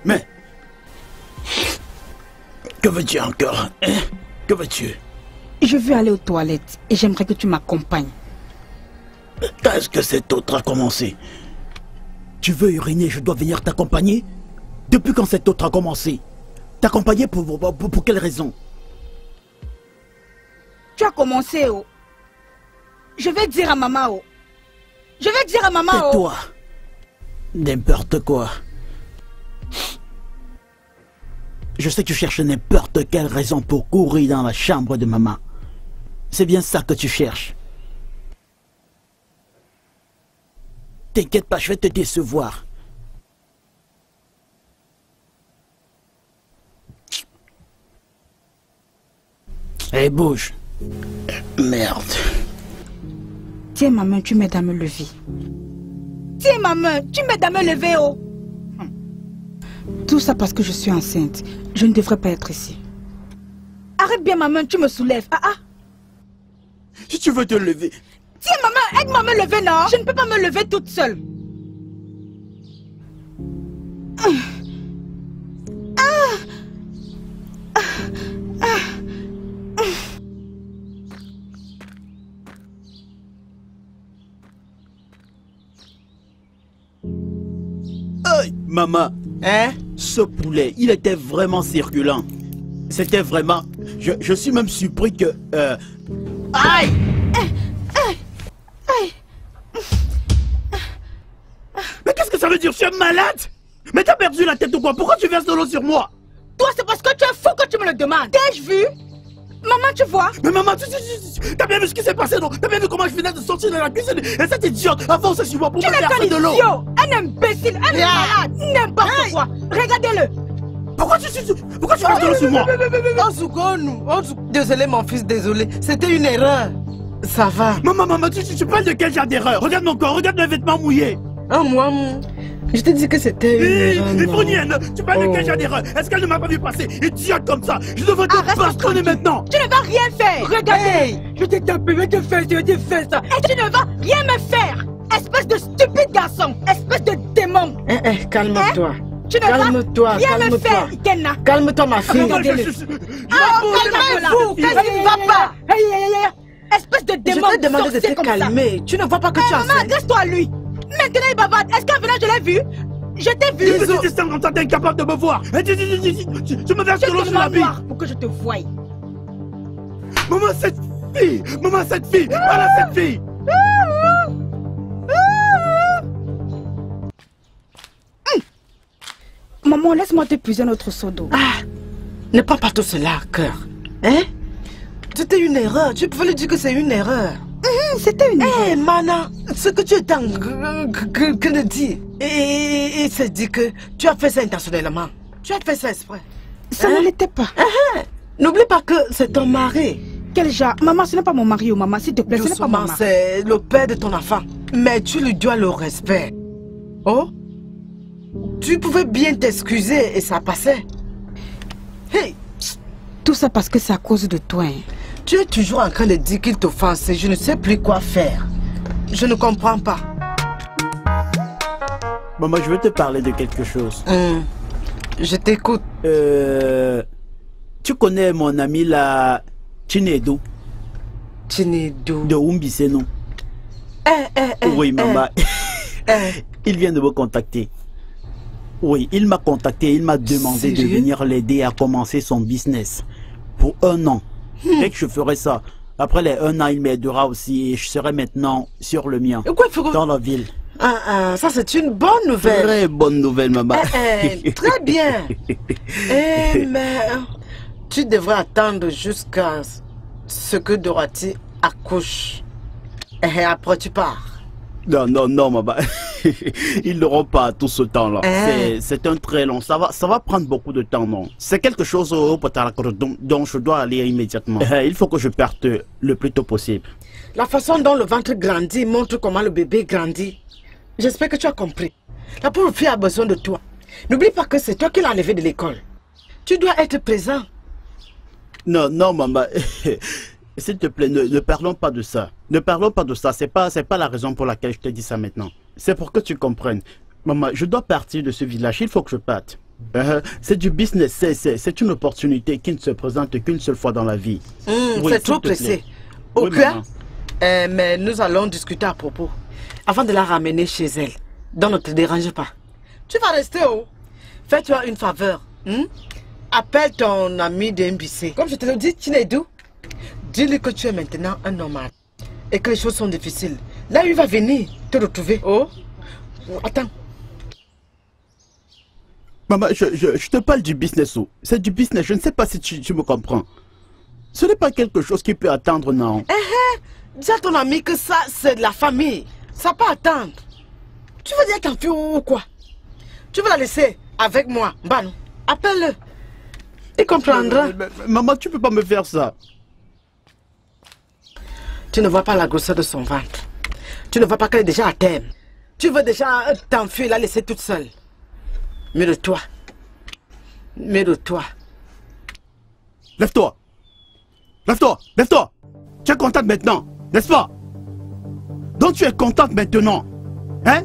Mais, que veux-tu encore, hein? Que veux-tu? Je veux aller aux toilettes et j'aimerais que tu m'accompagnes. Qu'est-ce que cet autre a commencé? Tu veux uriner, je dois venir t'accompagner? Depuis quand cet autre a commencé? T'accompagner pour quelle raison? Tu as commencé, oh. Je vais dire à maman, oh. Je vais dire à maman, oh. Tais-toi. N'importe quoi. Je sais que tu cherches n'importe quelle raison pour courir dans la chambre de maman. C'est bien ça que tu cherches. T'inquiète pas, je vais te décevoir. Allez, bouge. Merde. Tiens ma main, tu m'aides à me lever. Tiens ma main, tu m'aides à me lever, oh. Tout ça parce que je suis enceinte. Je ne devrais pas être ici. Arrête bien ma main, tu me soulèves. Si tu veux te lever... Tiens ma main, aide-moi à me lever, non? Je ne peux pas me lever toute seule. Hey, maman. Hein? Ce poulet, il était vraiment circulant. C'était vraiment... Je suis même surpris que... Aïe! Mais qu'est-ce que ça veut dire? Tu es malade? Mais t'as perdu la tête ou quoi? Pourquoi tu verses de l'eau sur moi? Toi, c'est parce que tu es fou que tu me le demandes. T'ai-je vu? Maman, tu vois? Mais maman, t'as bien vu ce qui s'est passé, non? T'as bien vu comment je venais de sortir de la cuisine? Et cette idiote avance sur moi pour me verser de l'eau. Tu n'es qu'un idiot, un imbécile, un malade, n'importe quoi. Regardez-le. Pourquoi tu parles de l'eau sur moi? Désolé mon fils, désolé. C'était une erreur. Ça va. Maman, tu parles de quel genre d'erreur? Regarde mon corps, regarde mes vêtements mouillés. Ah, moi, je t'ai dit que c'était une erreur. Ifonienne, tu parles de quel genre d'erreur? Est-ce qu'elle ne m'a pas vu passer? Idiote comme ça. Je devrais te bastonner maintenant. Tu ne vas rien faire. Regardez. Je t'ai tapé, je te fais ça. Et tu ne vas rien me faire. Espèce de stupide garçon. Espèce de démon. Calme-toi. Tu ne vas rien me faire, Ikenna. Calme-toi, ma fille. Calmez-vous. Qu'est-ce qui ne va pas? Espèce de démon. Je t'ai demandé de te calmer. Tu ne vois pas que tu as maman, adresse-toi à lui. Maintenant, il bavarde. Est-ce qu'en venant, je l'ai vu? Je t'ai vu. Tu me dis comme ça, t'es incapable de me voir. Tu me verses de l'eau sur la bille. Pour que je te voie. Maman, cette fille. Voilà cette fille. Maman, laisse-moi t'épuiser notre seau d'eau. Ne prends pas tout cela à cœur. Hein? C'était une erreur. Tu pouvais lui dire que c'est une erreur. C'était une erreur. Hé, Mana, ce que tu étais en train de dire. Et c'est dit que tu as fait ça intentionnellement. Tu as fait ça exprès. Ça ne l'était pas. N'oublie pas que c'est ton mari. Quel genre? Maman, ce n'est pas mon mari, maman, s'il te plaît, ce n'est pas mon mari. C'est le père de ton enfant. Mais tu lui dois le respect. Oh? Tu pouvais bien t'excuser et ça passait. Hey! Tout ça parce que c'est à cause de toi. Tu es toujours en train de dire qu'il t'offense et je ne sais plus quoi faire. Je ne comprends pas. Maman, je veux te parler de quelque chose. Je t'écoute. Tu connais mon ami là, Chinedu? Chinedu? De Umbiseno. Oui, maman. Il vient de me contacter. Oui, il m'a contacté, il m'a demandé de venir l'aider à commencer son business. Pour 1 an. Dès que je ferai ça, après les 1 an, il m'aidera aussi et je serai maintenant sur le mien. Dans la ville. Ça c'est une bonne nouvelle. Très bonne nouvelle, maman. Très bien. Mais tu devrais attendre jusqu'à ce que Dorothy accouche. Et après tu pars. Non, maman. Ils n'auront pas tout ce temps-là. C'est un très long. Ça va prendre beaucoup de temps, non? C'est quelque chose dont je dois aller immédiatement. Il faut que je parte le plus tôt possible. La façon dont le ventre grandit montre comment le bébé grandit. J'espère que tu as compris. La pauvre fille a besoin de toi. N'oublie pas que c'est toi qui l'as enlevée de l'école. Tu dois être présent. Non, maman. S'il te plaît, ne parlons pas de ça. Ne parlons pas de ça. C'est pas la raison pour laquelle je te dis ça maintenant. C'est pour que tu comprennes. Maman, je dois partir de ce village. Il faut que je parte. C'est du business. C'est une opportunité qui ne se présente qu'une seule fois dans la vie. Oui, c'est trop pressé. Ok. Oui, mais nous allons discuter à propos. Avant de la ramener chez elle. Donc ne te dérange pas. Tu vas rester où? Fais-toi une faveur. Appelle ton ami de MBC. Comme je te le dis, Chinedu. Dis-lui que tu es maintenant un nomade et que les choses sont difficiles. Là, il va venir te retrouver. Oh, attends. Maman, je te parle du business. C'est du business. Je ne sais pas si tu me comprends. Ce n'est pas quelque chose qui peut attendre, non. Dis à ton ami que ça, c'est de la famille. Ça peut attendre. Tu veux dire qu'un fille ou quoi? Tu veux la laisser avec moi, Mbano? Appelle-le. Il comprendra. Maman, tu peux pas me faire ça. Tu ne vois pas la grosseur de son ventre. Tu ne vois pas qu'elle est déjà à terme. Tu veux déjà t'enfuir, la laisser toute seule. Mieux de toi. Mieux de toi. Lève-toi. Lève-toi. Lève-toi. Tu es contente maintenant, n'est-ce pas? Donc tu es contente maintenant. Hein?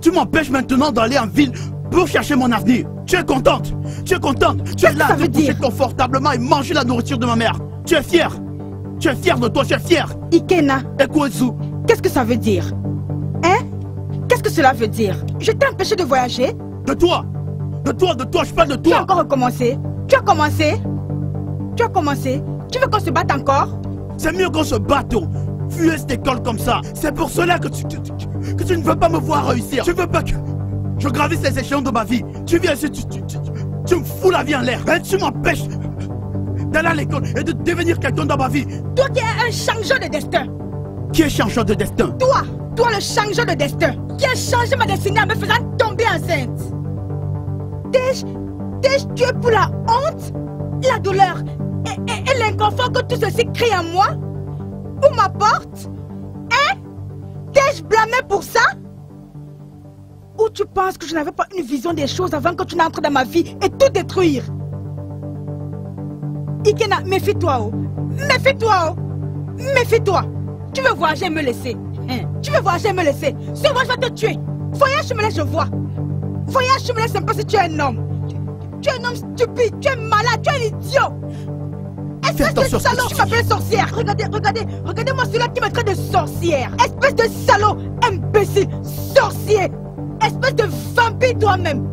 Tu m'empêches maintenant d'aller en ville pour chercher mon avenir. Tu es contente. Tu es contente. Tu es là à te coucher confortablement et manger la nourriture de ma mère. Tu es fière. Tu es fière de toi, tu es fière. Ikenna. Ekwezu. Qu'est-ce que ça veut dire? Hein? Qu'est-ce que cela veut dire? Je t'ai empêché de voyager? De toi. De toi, je parle de toi. Tu as encore recommencé? Tu as commencé? Tu as commencé? Tu veux qu'on se batte encore? C'est mieux qu'on se batte. Fuis cette école comme ça. C'est pour cela que tu ne veux pas me voir réussir. Tu veux pas que je gravisse les échelons de ma vie. Tu viens ici, tu me fous la vie en l'air. Et tu m'empêches d'aller à l'école et de devenir quelqu'un dans ma vie. Toi qui es un changeur de destin. Qui est changeur de destin? Toi le changeur de destin. Qui a changé ma destinée en me faisant tomber enceinte. T'es T'ai-je tué pour la honte, la douleur et l'inconfort que tout ceci crée en moi? Ou m'apporte? Hein? T'ai-je blâmé pour ça? Ou tu penses que je n'avais pas une vision des choses avant que tu n'entres dans ma vie et tout détruire? Ikena, méfie-toi, oh. Méfie-toi, oh. Méfie-toi. Tu veux voyager et me laisser? Hein? Tu veux voyager et me laisser? Sur moi, je vais te tuer. Voyage, je me laisse, je vois. Voyage, je me laisse un peu si tu es un homme. Tu es un homme stupide, tu es malade, tu es un idiot. Espèce de salaud, tu m'appelles sorcière. Regardez-moi celui-là qui me traite de sorcière. Espèce de salaud, imbécile, sorcier. Espèce de vampire toi-même.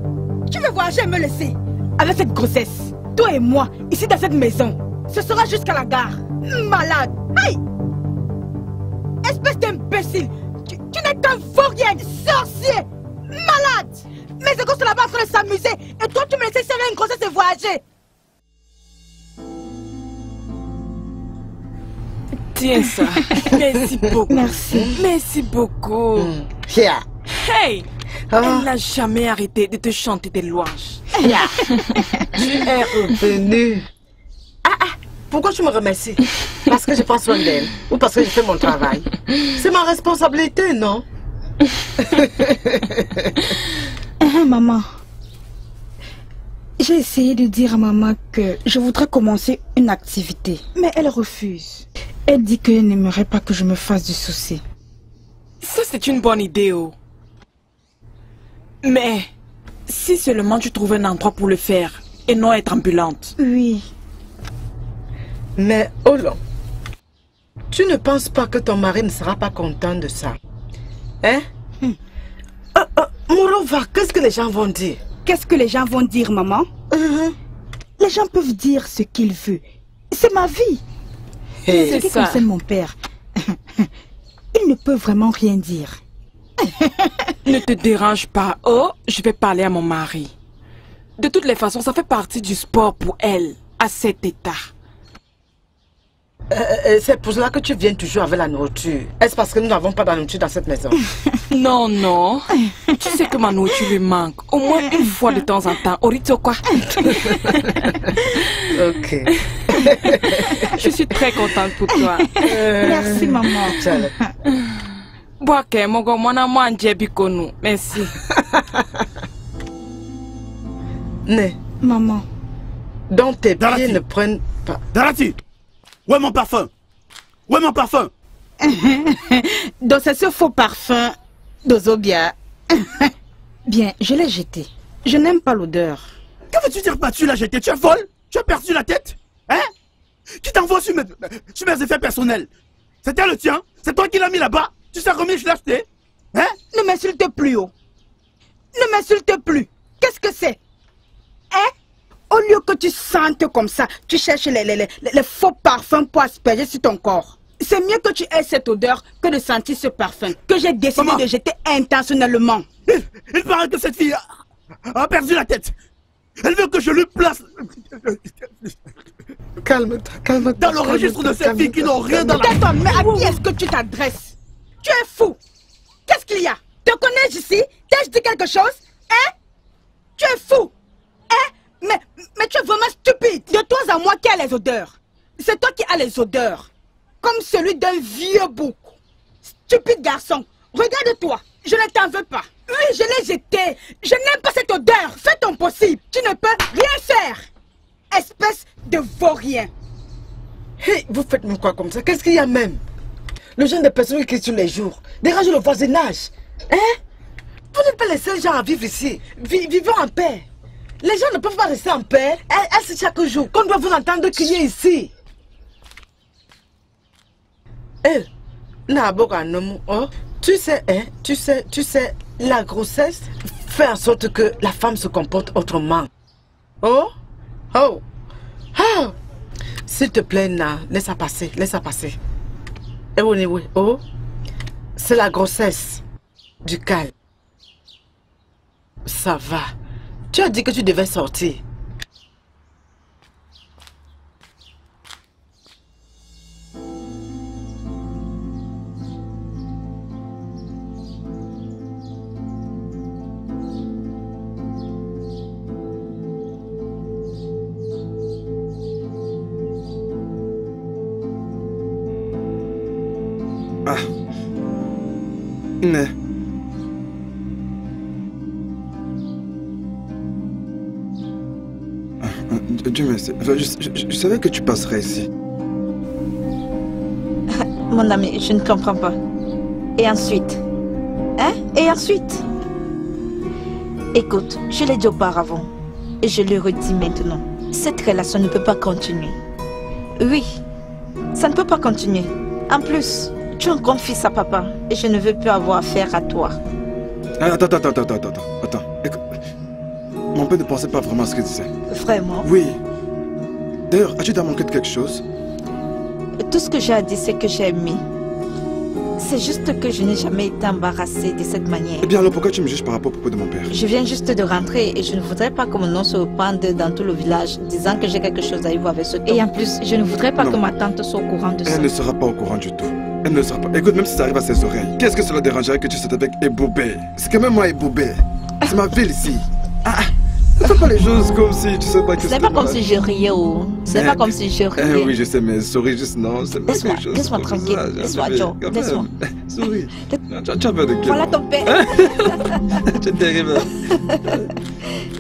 Tu veux voyager et me laisser? Avec cette grossesse, toi et moi, ici dans cette maison, ce sera jusqu'à la gare. Malade. Aïe. Espèce d'imbécile. Tu n'es qu'un vaurien, sorcier, malade. Mes échos sont là-bas en train de s'amuser. Et toi, tu me laissais servir une grossesse et voyager. Tiens ça. Merci beaucoup. Merci. Merci beaucoup. Here. Hey! Elle n'a jamais arrêté de te chanter des louanges. Tu es revenu. Pourquoi tu me remercies? Parce que je prends soin d'elle ou parce que je fais mon travail? C'est ma responsabilité, non? Maman, j'ai essayé de dire à maman que je voudrais commencer une activité, mais elle refuse. Elle dit qu'elle n'aimerait pas que je me fasse du souci. Ça, c'est une bonne idée, oh. Mais si seulement tu trouves un endroit pour le faire et non être ambulante. Oui. Mais Olo, tu ne penses pas que ton mari ne sera pas content de ça? Hein? Moreover, qu'est-ce que les gens vont dire? Qu'est-ce que les gens vont dire, maman? Les gens peuvent dire ce qu'ils veulent. C'est ma vie. C'est ce qui ça. concerne mon père, il ne peut vraiment rien dire. Ne te dérange pas. Oh, je vais parler à mon mari. De toutes les façons, ça fait partie du sport pour elle, à cet état. C'est pour cela que tu viens toujours avec la nourriture. Est-ce parce que nous n'avons pas de nourriture dans cette maison? Non, non. Tu sais que ma nourriture lui manque. Au moins une fois de temps en temps. Orito quoi? Ok. Je suis très contente pour toi. Merci, maman. Boake, mogo mwana manje bikonu. Merci. Ne. Maman. Donc tes Darati. pieds ne prennent pas. Darati, où est mon parfum? Où est mon parfum? Donc c'est ce faux parfum d'Ozobia. Bien, je l'ai jeté. Je n'aime pas l'odeur. Que veux-tu dire par tu l'as jeté? Tu es folle? Tu as perdu la tête? Hein? Qui t'envoie sur mes effets personnels? C'était le tien? C'est toi qui l'as mis là-bas? Tu sais combien je l'ai acheté? Hein? Ne m'insulte plus, oh. Ne m'insulte plus. Qu'est-ce que c'est? Hein? Au lieu que tu sentes comme ça, tu cherches les faux parfums pour asperger sur ton corps. C'est mieux que tu aies cette odeur que de sentir ce parfum que j'ai décidé de jeter intentionnellement. Il paraît que cette fille a perdu la tête. Elle veut que je lui place... Calme-toi, calme-toi. Dans le registre de ces filles qui n'ont rien dans la... Tais-toi, mais à qui est-ce que tu t'adresses? Tu es fou. Qu'est-ce qu'il y a? Te connais-je ici? T'ai-je dit quelque chose? Hein? Tu es fou. Hein? Mais tu es vraiment stupide. De toi à moi qui a les odeurs. C'est toi qui as les odeurs. Comme celui d'un vieux bouc. Stupide garçon. Regarde-toi. Je ne t'en veux pas. Oui, je l'ai jeté. Je n'aime pas cette odeur. Fais ton possible. Tu ne peux rien faire. Espèce de vaurien. Hey, vous faites-moi quoi comme ça? Qu'est-ce qu'il y a même? Le genre de personnes qui tous les jours dérangent le voisinage. Hein? Vous n'êtes pas les seuls gens à vivre ici. Vivons en paix. Les gens ne peuvent pas rester en paix. Est-ce chaque jour qu'on doit vous entendre crier ici? Eh, oh, tu sais, hein, tu sais, la grossesse fait en sorte que la femme se comporte autrement. Oh, oh, oh. S'il te plaît, Na, laisse-la passer, laisse-la passer. Et oui, oh, c'est la grossesse du calme. Ça va. Tu as dit que tu devais sortir. Ah. Né. Dieu merci. Je savais que tu passerais ici. Mon ami, je ne comprends pas. Et ensuite? Hein? Et ensuite? Écoute, je l'ai dit auparavant. Et je le redis maintenant. Cette relation ne peut pas continuer. Oui, ça ne peut pas continuer. En plus, tu es un grand fils à papa. Et je ne veux plus avoir affaire à toi. Attends. Écoute, mon père ne pensait pas vraiment à ce qu'il disait. Vraiment? Oui. D'ailleurs, as-tu manqué de quelque chose? Tout ce que j'ai à dire, c'est que j'ai aimé. C'est juste que je n'ai jamais été embarrassée de cette manière. Eh bien alors pourquoi tu me juges par rapport au propos de mon père? Je viens juste de rentrer et je ne voudrais pas que mon nom se répande dans tout le village disant que j'ai quelque chose à y voir avec ce temps. Et en plus, je ne voudrais pas que ma tante soit au courant de ça. Elle ne sera pas au courant du tout. Elle ne sera pas. Écoute, même si ça arrive à ses oreilles, qu'est-ce que cela dérangerait que tu sois avec Eboubé? C'est quand même moi Eboubé. C'est ma ville ici. Ne fais pas les choses comme si tu sais pas que c'est pas comme si je riais ou... C'est pas comme si je riais. Oui, je sais, mais souris juste non. Laisse-moi tranquille. Laisse-moi, Joe. Laisse-moi. Souris. Tu as peur de qui? Voilà ton père. Tu es terrible.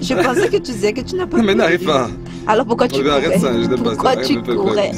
Je pensais que tu disais que tu n'as pas... Non, mais n'arrive pas. Alors pourquoi tu courais? Arrête ça, je n'aime pas ça. Pourquoi tu courais?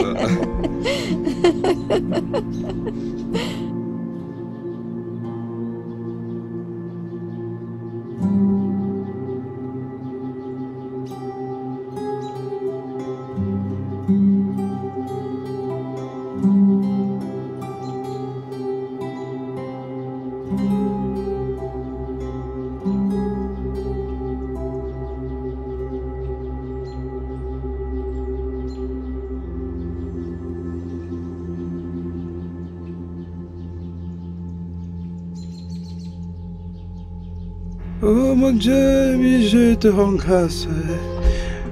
Oh mon Dieu, oui, je te rends grâce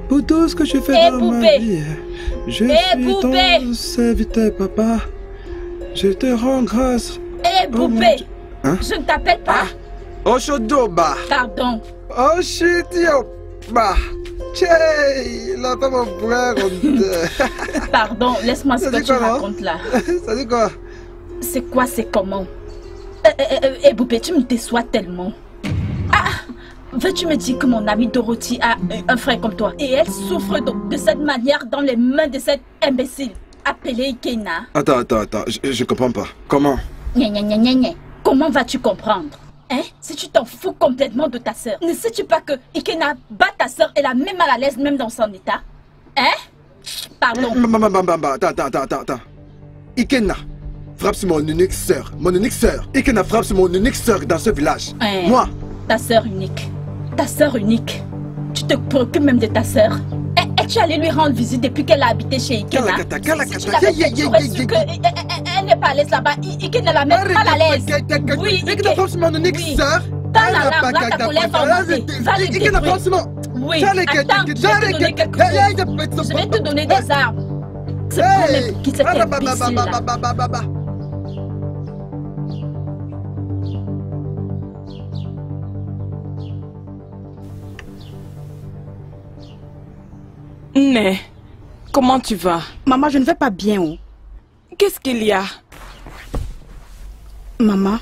pour tout ce que tu fais dans ma vie. Je suis ton serviteur, papa. Je te rends grâce. Boubé, je ne t'appelle pas. Oh, Chodoba. Pardon. Oh, Chidioba. Tchè, la femme mon frère. Pardon, laisse-moi ce que tu racontes là. Ça dit quoi? C'est quoi, c'est comment? Boubé, tu me déçois tellement. Veux-tu me dire que mon amie Dorothy a un frère comme toi et elle souffre de cette manière dans les mains de cet imbécile appelé Ikena? Attends, je comprends pas. Comment? Comment vas-tu comprendre? Si tu t'en fous complètement de ta sœur, ne sais-tu pas que Ikena bat ta sœur et la met mal à l'aise même dans son état? Pardon. Attends. Ikena frappe sur mon unique sœur. Ikena frappe sur mon unique sœur dans ce village. Moi. Ta sœur unique. Ta sœur unique. Tu te préoccupes même de ta sœur. Es-tu allé lui rendre visite depuis qu'elle a habité chez Ikena? Si tu l'avais fait, tu aurais su qu'elle n'est pas à l'aise là-bas. Ikena la met mal à l'aise. Oui, Ikena frappe sur mon unique sœur. Dans la larme, là, ta colère va monter. Va le détruire. Oui, attends, je vais te donner des armes. C'est toi-même qui s'est imbécile là. Né, comment tu vas? Maman, je ne vais pas bien. Oh. Qu'est-ce qu'il y a? Maman,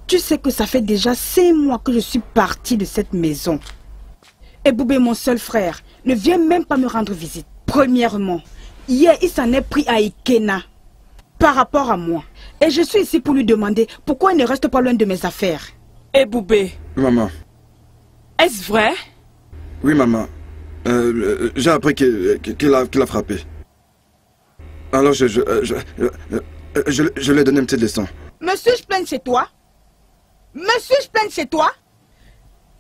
tu sais que ça fait déjà 5 mois que je suis partie de cette maison. Et Boubé, mon seul frère, ne vient même pas me rendre visite. Premièrement, hier, il s'en est pris à Ikena par rapport à moi. Et je suis ici pour lui demander pourquoi il ne reste pas loin de mes affaires. Et Boubé? Maman. Est-ce vrai? Oui, maman. J'ai appris qu'il a frappé. Alors, je lui ai donné une petite leçon. Me suis-je plainte chez toi?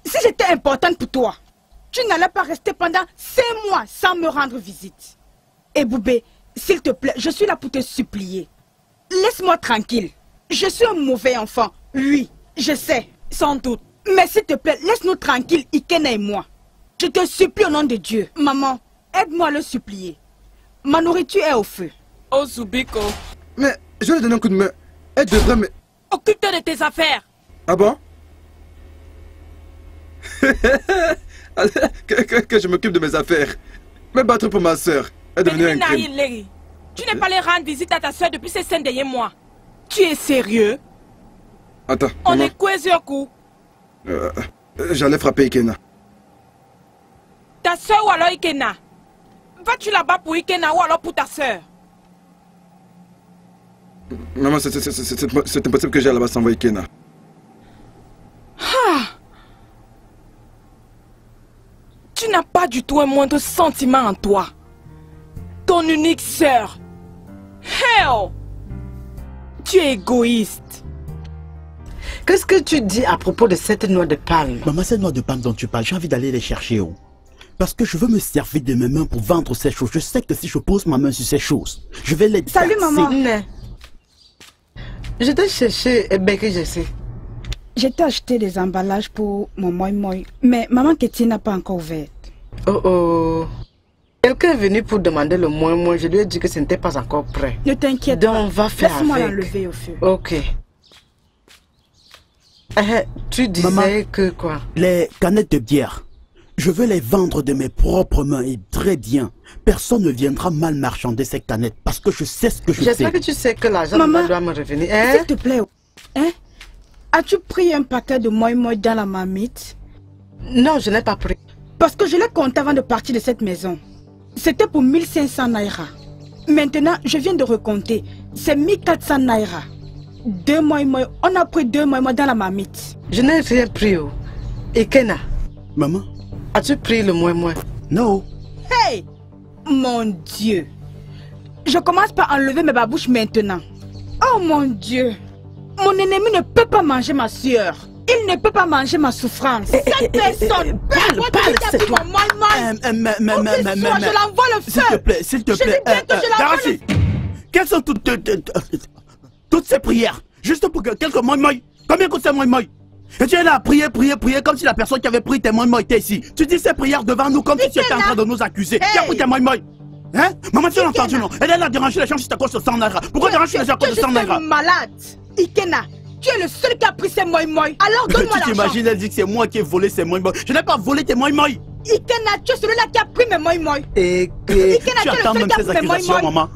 Si j'étais importante pour toi, tu n'allais pas rester pendant 5 mois sans me rendre visite. Et Boubé, s'il te plaît, je suis là pour te supplier. Laisse-moi tranquille. Je suis un mauvais enfant. Oui, je sais. Sans doute. Mais s'il te plaît, laisse-nous tranquille, Ikena et moi. Je te supplie au nom de Dieu. Maman, aide-moi à le supplier. Ma nourriture est au feu. Oh Zubiko. Mais je lui ai donné un coup de main. Elle devrait me... Occupe-toi de tes affaires. Ah bon? Que je m'occupe de mes affaires. Me battre pour ma soeur. Elle est devenue un crime. Tu n'es pas allé rendre visite à ta soeur depuis ces 5 derniers mois. Tu es sérieux? Attends. On maman. est coincé au cou. J'allais frapper Ikena. Ta soeur ou alors Ikena? Vas-tu là-bas pour Ikena ou alors pour ta soeur? Maman, c'est impossible que j'aille là-bas sans voir Ikena. Ah. Tu n'as pas du tout un moindre sentiment en toi. Ton unique sœur. Hell! Tu es égoïste. Qu'est-ce que tu dis à propos de cette noix de palme? Maman, cette noix de palme dont tu parles, j'ai envie d'aller les chercher. Oh. Parce que je veux me servir de mes mains pour vendre ces choses. Je sais que si je pose ma main sur ces choses, je vais les Salut taxer. maman. Je t'ai cherché, que je sais. J'ai acheté des emballages pour mon moi, mais maman Ketty n'a pas encore ouvert. Oh oh. Quelqu'un est venu pour demander le moi, je lui ai dit que ce n'était pas encore prêt. Ne t'inquiète pas. Donc on va faire Laisse-moi avec. l'enlever au feu. Ok. Tu disais Maman, que quoi? Les canettes de bière, je veux les vendre de mes propres mains et très bien. Personne ne viendra mal marchander ces canettes parce que je sais ce que je fais. J'espère que tu sais que l'argent doit me revenir. S'il te plaît, hein? As-tu pris un paquet de moi dans la marmite? Non, je n'ai pas pris. Parce que je l'ai compté avant de partir de cette maison. C'était pour 1500 naira. Maintenant, je viens de recompter. C'est 1400 naira. 2 moi, on a pris 2 moi dans la marmite. Je n'ai rien pris. Ikena. Maman? As-tu pris le moi? Non. Hey! Mon Dieu! Je commence par enlever mes babouches maintenant. Oh mon Dieu! Mon ennemi ne peut pas manger ma sueur. Il ne peut pas manger ma souffrance. Cette personne, c'est toi. Je l'envoie le feu. S'il te plaît, s'il te plaît. Darassi, quelles sont toutes ces prières? Juste pour quelques moi. Combien coûte ces moi? Et tu es là à prier comme si la personne qui avait pris tes moi était ici. Tu dis ces prières devant nous comme si tu étais en train de nous accuser. Qui a pris tes moi? Hein? Maman, tu l'as entendu, non? Elle est là à déranger les gens juste à cause de 100 naira. Pourquoi déranger les gens à cause de 100 naira? Tu es malade. Ikena, tu es le seul qui a pris ces moi. Alors donne-moi l'argent. Tu t'imagines, elle dit que c'est moi qui ai volé ces moi. Je n'ai pas volé tes moi. Ikena, tu es celui-là qui a pris mes moi. Et Ikena, tu attends même ces accusations, maman.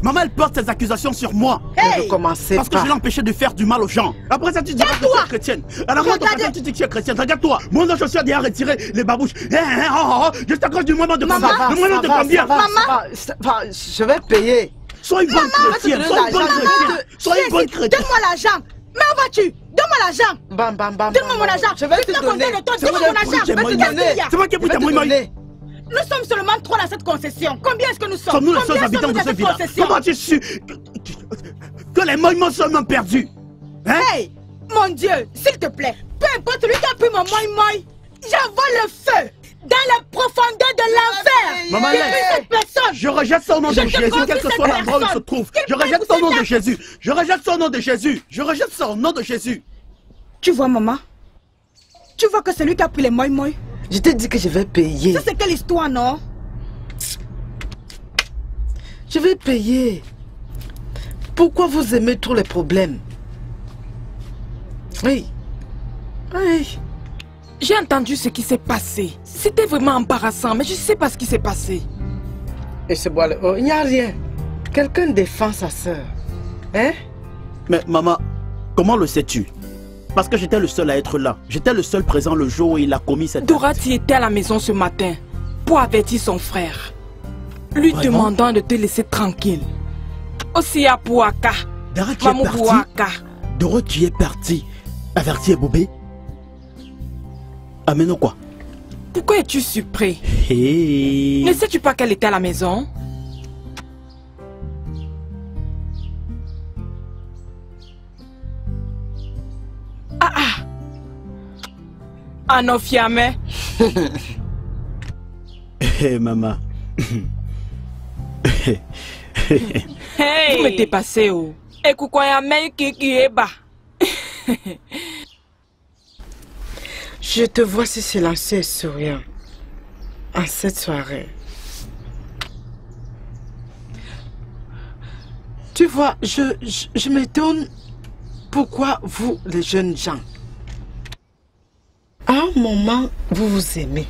Maman, elle porte ses accusations sur moi. Hey, parce que je l'ai empêché de faire du mal aux gens. Après ça, tu dis que tu es chrétienne. Alors moi, tu dis que tu es chrétienne. Regarde-toi. Moi, je suis déjà retiré les babouches. Juste à cause du moment de combien? Le moment de combien? Maman, je vais payer. Sois une bonne chrétienne. Sois une bonne chrétienne. Donne-moi l'argent. Mais où vas-tu? Donne-moi l'argent. Donne-moi mon argent. Je vais te donner. Donne-moi mon argent. C'est moi qui ai pris tes moi. Nous sommes seulement 3 dans cette concession. Combien est-ce que nous sommes? Sommes-nous les seuls habitants de ce village? Comment tu sais que les moïmons sont perdus? Hein? Hey, mon Dieu, s'il te plaît, peu importe celui qui a pris mon moi, j'envoie le feu dans les profondeurs de l'enfer. Maman, cette personne. Je rejette son nom de Jésus, quel que soit l'endroit où il se trouve. Je rejette son nom de Jésus. Je rejette son nom de Jésus. Je rejette son nom de Jésus. Tu vois, maman? Tu vois que c'est lui qui a pris les moi. Je t'ai dit que je vais payer. Ça, c'est quelle histoire, non? Je vais payer. Pourquoi vous aimez trop les problèmes? Oui. Oui. J'ai entendu ce qui s'est passé. C'était vraiment embarrassant, mais je ne sais pas ce qui s'est passé. Et ce bois oh, il n'y a rien. Quelqu'un défend sa soeur. Hein? Mais maman, comment le sais-tu? Parce que j'étais le seul à être là. J'étais le seul présent le jour où il a commis cette... Dorothy était à la maison ce matin pour avertir son frère, lui demandant de te laisser tranquille. Aussi à Pouaka. Dorothy est partie. Avertir Boubé. Amène quoi? Pourquoi es-tu surpris? Hey. Ne sais-tu pas qu'elle était à la maison? Anofiame. Hey, maman. Hey. Vous me dépassez, oh. Et Kukwayame qui est bas. Je te vois si silencieux et souriant en cette soirée. Tu vois, je m'étonne pourquoi vous, les jeunes gens, à un moment, vous vous aimez.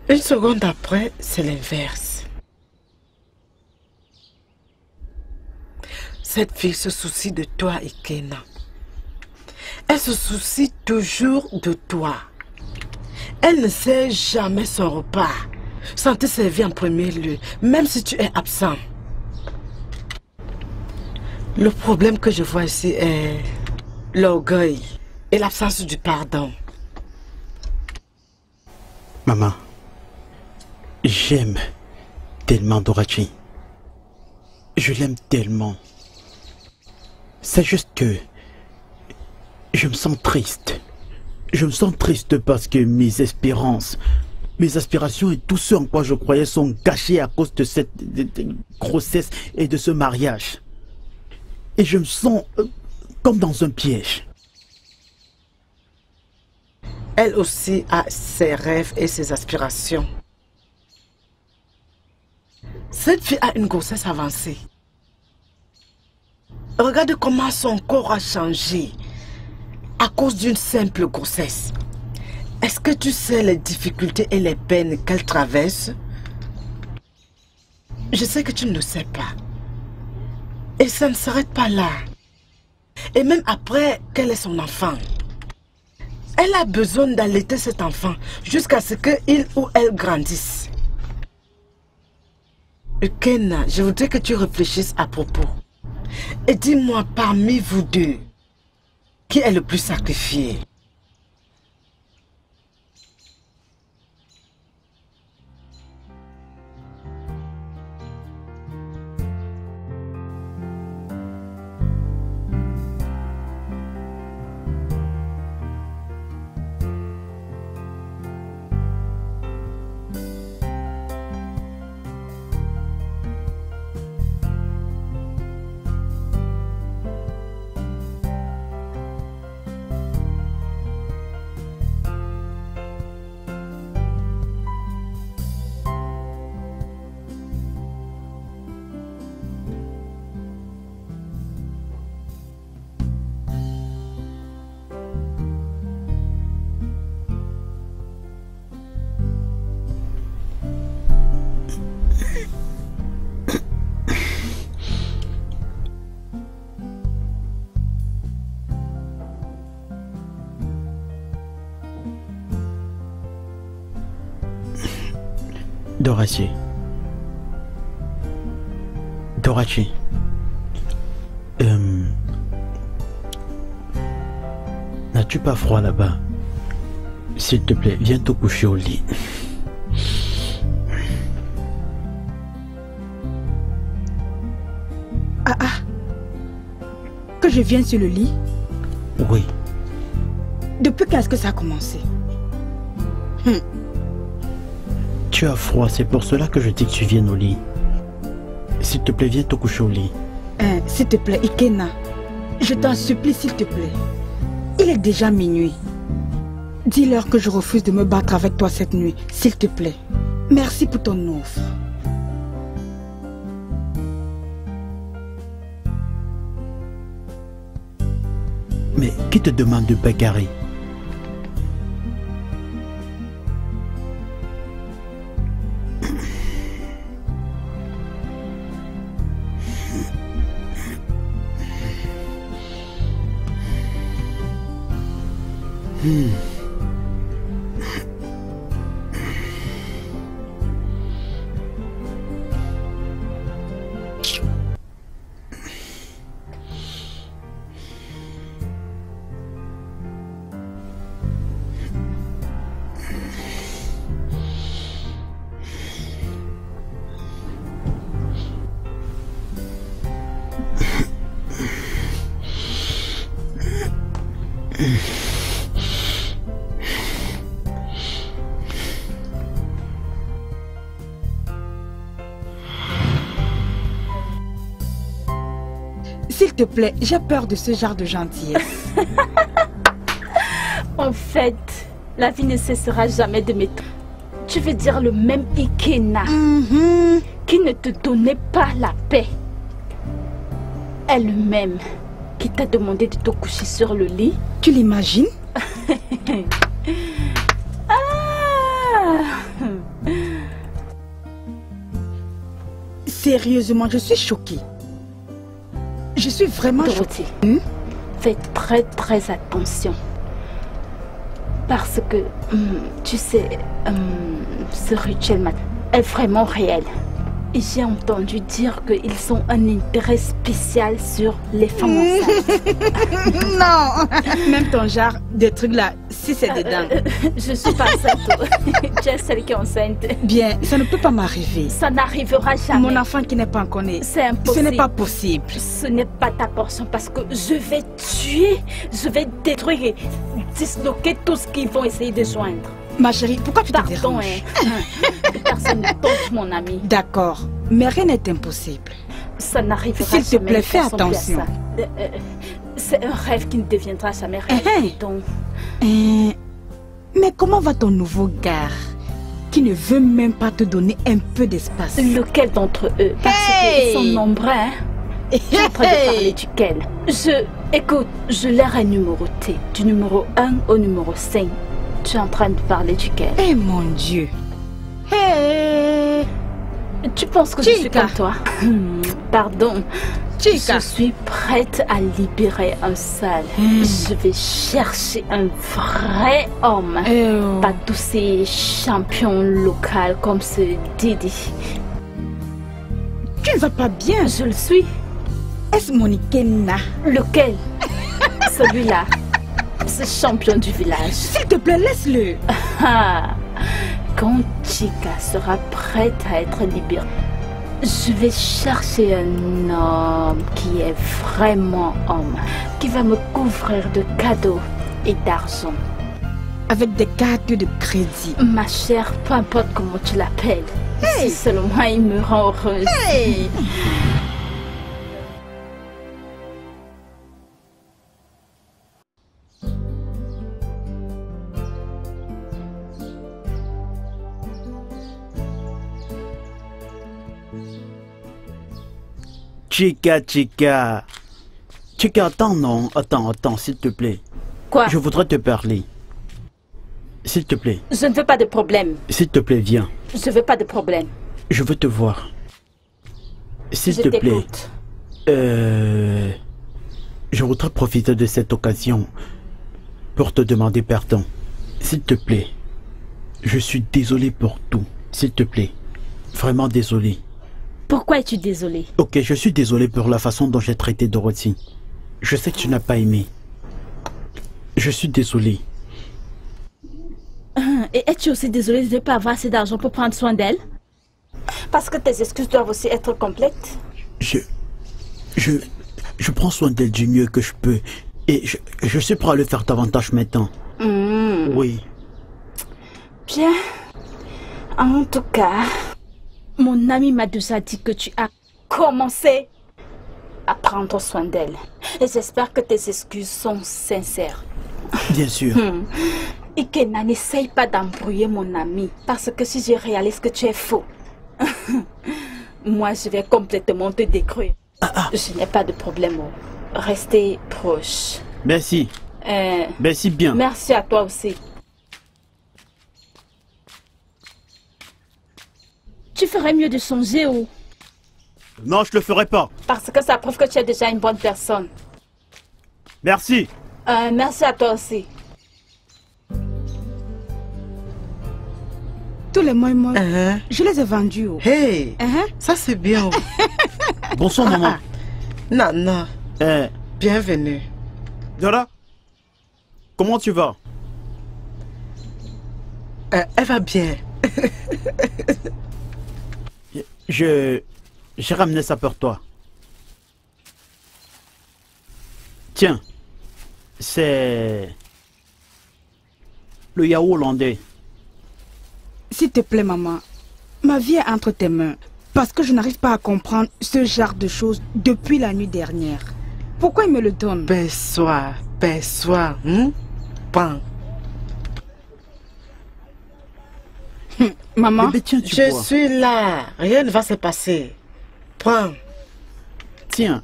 Une seconde après, c'est l'inverse. Cette fille se soucie de toi, Ikena. Elle se soucie toujours de toi. Elle ne sait jamais son repas sans te servir en premier lieu, même si tu es absent. Le problème que je vois ici est l'orgueil et l'absence du pardon. Maman, j'aime tellement Dorachi. Je l'aime tellement. C'est juste que je me sens triste. Je me sens triste parce que mes espérances, mes aspirations et tout ce en quoi je croyais sont gâchés à cause de cette grossesse et de ce mariage. Et je me sens comme dans un piège. Elle aussi a ses rêves et ses aspirations. Cette fille a une grossesse avancée. Regarde comment son corps a changé à cause d'une simple grossesse. Est-ce que tu sais les difficultés et les peines qu'elle traverse? Je sais que tu ne le sais pas. Et ça ne s'arrête pas là. Et même après qu'elle ait son enfant, elle a besoin d'allaiter cet enfant jusqu'à ce qu'il ou elle grandisse. Ikena, je voudrais que tu réfléchisses à propos. Et dis-moi, parmi vous deux, qui est le plus sacrifié? Dorachi. Dorachi. N'as-tu pas froid là-bas? S'il te plaît, viens te coucher au lit. Que je vienne sur le lit? Oui. Depuis quand est-ce que ça a commencé? Tu as froid, c'est pour cela que je dis que tu viennes au lit. S'il te plaît, viens te coucher au lit. S'il te plaît, Ikena, je t'en supplie, s'il te plaît. Il est déjà minuit. Dis-leur que je refuse de me battre avec toi cette nuit, s'il te plaît. Merci pour ton offre. Mais qui te demande de bagarrer? S'il te plaît, j'ai peur de ce genre de gentillesse. En fait, la vie ne cessera jamais de m'étonner. Tu veux dire le même Ikena qui ne te donnait pas la paix. Elle-même qui t'a demandé de te coucher sur le lit. Tu l'imagines? Sérieusement, je suis choquée. Je suis vraiment... Dorothée, fais très attention. Parce que, tu sais, ce rituel est vraiment réel. J'ai entendu dire qu'ils ont un intérêt spécial sur les femmes enceintes. Non. Même ton genre de truc là, si c'est dedans. Je suis pas enceinte. Tu es celle qui est enceinte. Bien, ça ne peut pas m'arriver. Ça n'arrivera jamais. Mon enfant qui n'est pas encore né. C'est impossible. Ce n'est pas possible. Ce n'est pas ta portion parce que je vais tuer, je vais détruire et disloquer tout ce qu'ils vont essayer de joindre. Ma chérie, pourquoi tu te déranges? Personne ne tombe, mon ami. D'accord, mais rien n'est impossible. Ça n'arrivera jamais. S'il te plaît, fais attention. C'est un rêve qui ne deviendra jamais réalité. Donc... Mais comment va ton nouveau gars qui ne veut même pas te donner un peu d'espace? Lequel d'entre eux? Parce qu'ils sont nombreux, hein? Je suis en train de parler duquel? Écoute, je leur ai numéroté. Du numéro 1 au numéro 5. Tu es en train de parler duquel? Eh mon Dieu! Tu penses que je suis comme toi? Pardon. Je suis prête à libérer un seul. Je vais chercher un vrai homme. Pas tous ces champions locaux comme ce Didi. Tu ne vas pas bien. Je le suis. Est-ce mon Ikena? Lequel? Celui-là. Ce champion du village. S'il te plaît, laisse-le. Quand Chika sera prête à être libérée, je vais chercher un homme qui est vraiment homme, qui va me couvrir de cadeaux et d'argent. Avec des cartes de crédit. Ma chère, peu importe comment tu l'appelles, si seulement il me rend heureuse. Chika, attends, non. Attends, s'il te plaît. Quoi? Je voudrais te parler. S'il te plaît. Je ne veux pas de problème. S'il te plaît, viens. Je veux pas de problème. Je veux te voir. S'il te plaît. Je voudrais profiter de cette occasion pour te demander pardon. S'il te plaît. Je suis désolé pour tout. S'il te plaît. Vraiment désolé. Pourquoi es-tu désolé? Ok, je suis désolé pour la façon dont j'ai traité Dorothy. Je sais que tu n'as pas aimé. Je suis désolé. Et es-tu aussi désolé de ne pas avoir assez d'argent pour prendre soin d'elle? Parce que tes excuses doivent aussi être complètes. Je prends soin d'elle du mieux que je peux. Et je suis prêt à le faire davantage maintenant. Oui. Bien. En tout cas... Mon ami m'a déjà dit que tu as commencé à prendre soin d'elle. Et j'espère que tes excuses sont sincères. Bien sûr. Ikena, n'essaye pas d'embrouiller mon ami. Parce que si je réalise que tu es faux, moi je vais complètement te détruire. Je n'ai pas de problème. Restez proches. Merci. Merci bien. Merci à toi aussi. Tu ferais mieux de changer ou... Non, je le ferai pas. Parce que ça prouve que tu es déjà une bonne personne. Merci. Merci à toi aussi. Tous les mois, je les ai vendus. Hey, ça c'est bien. Bonsoir, maman. Nana. Bienvenue. Dora, comment tu vas? Elle va bien. J'ai ramené ça pour toi. Tiens, c'est le yaourt hollandais. S'il te plaît, maman, ma vie est entre tes mains. Parce que je n'arrive pas à comprendre ce genre de choses depuis la nuit dernière. Pourquoi il me le donne? Perçois. Prends. Maman, je suis là. Rien ne va se passer. Prends. Tiens.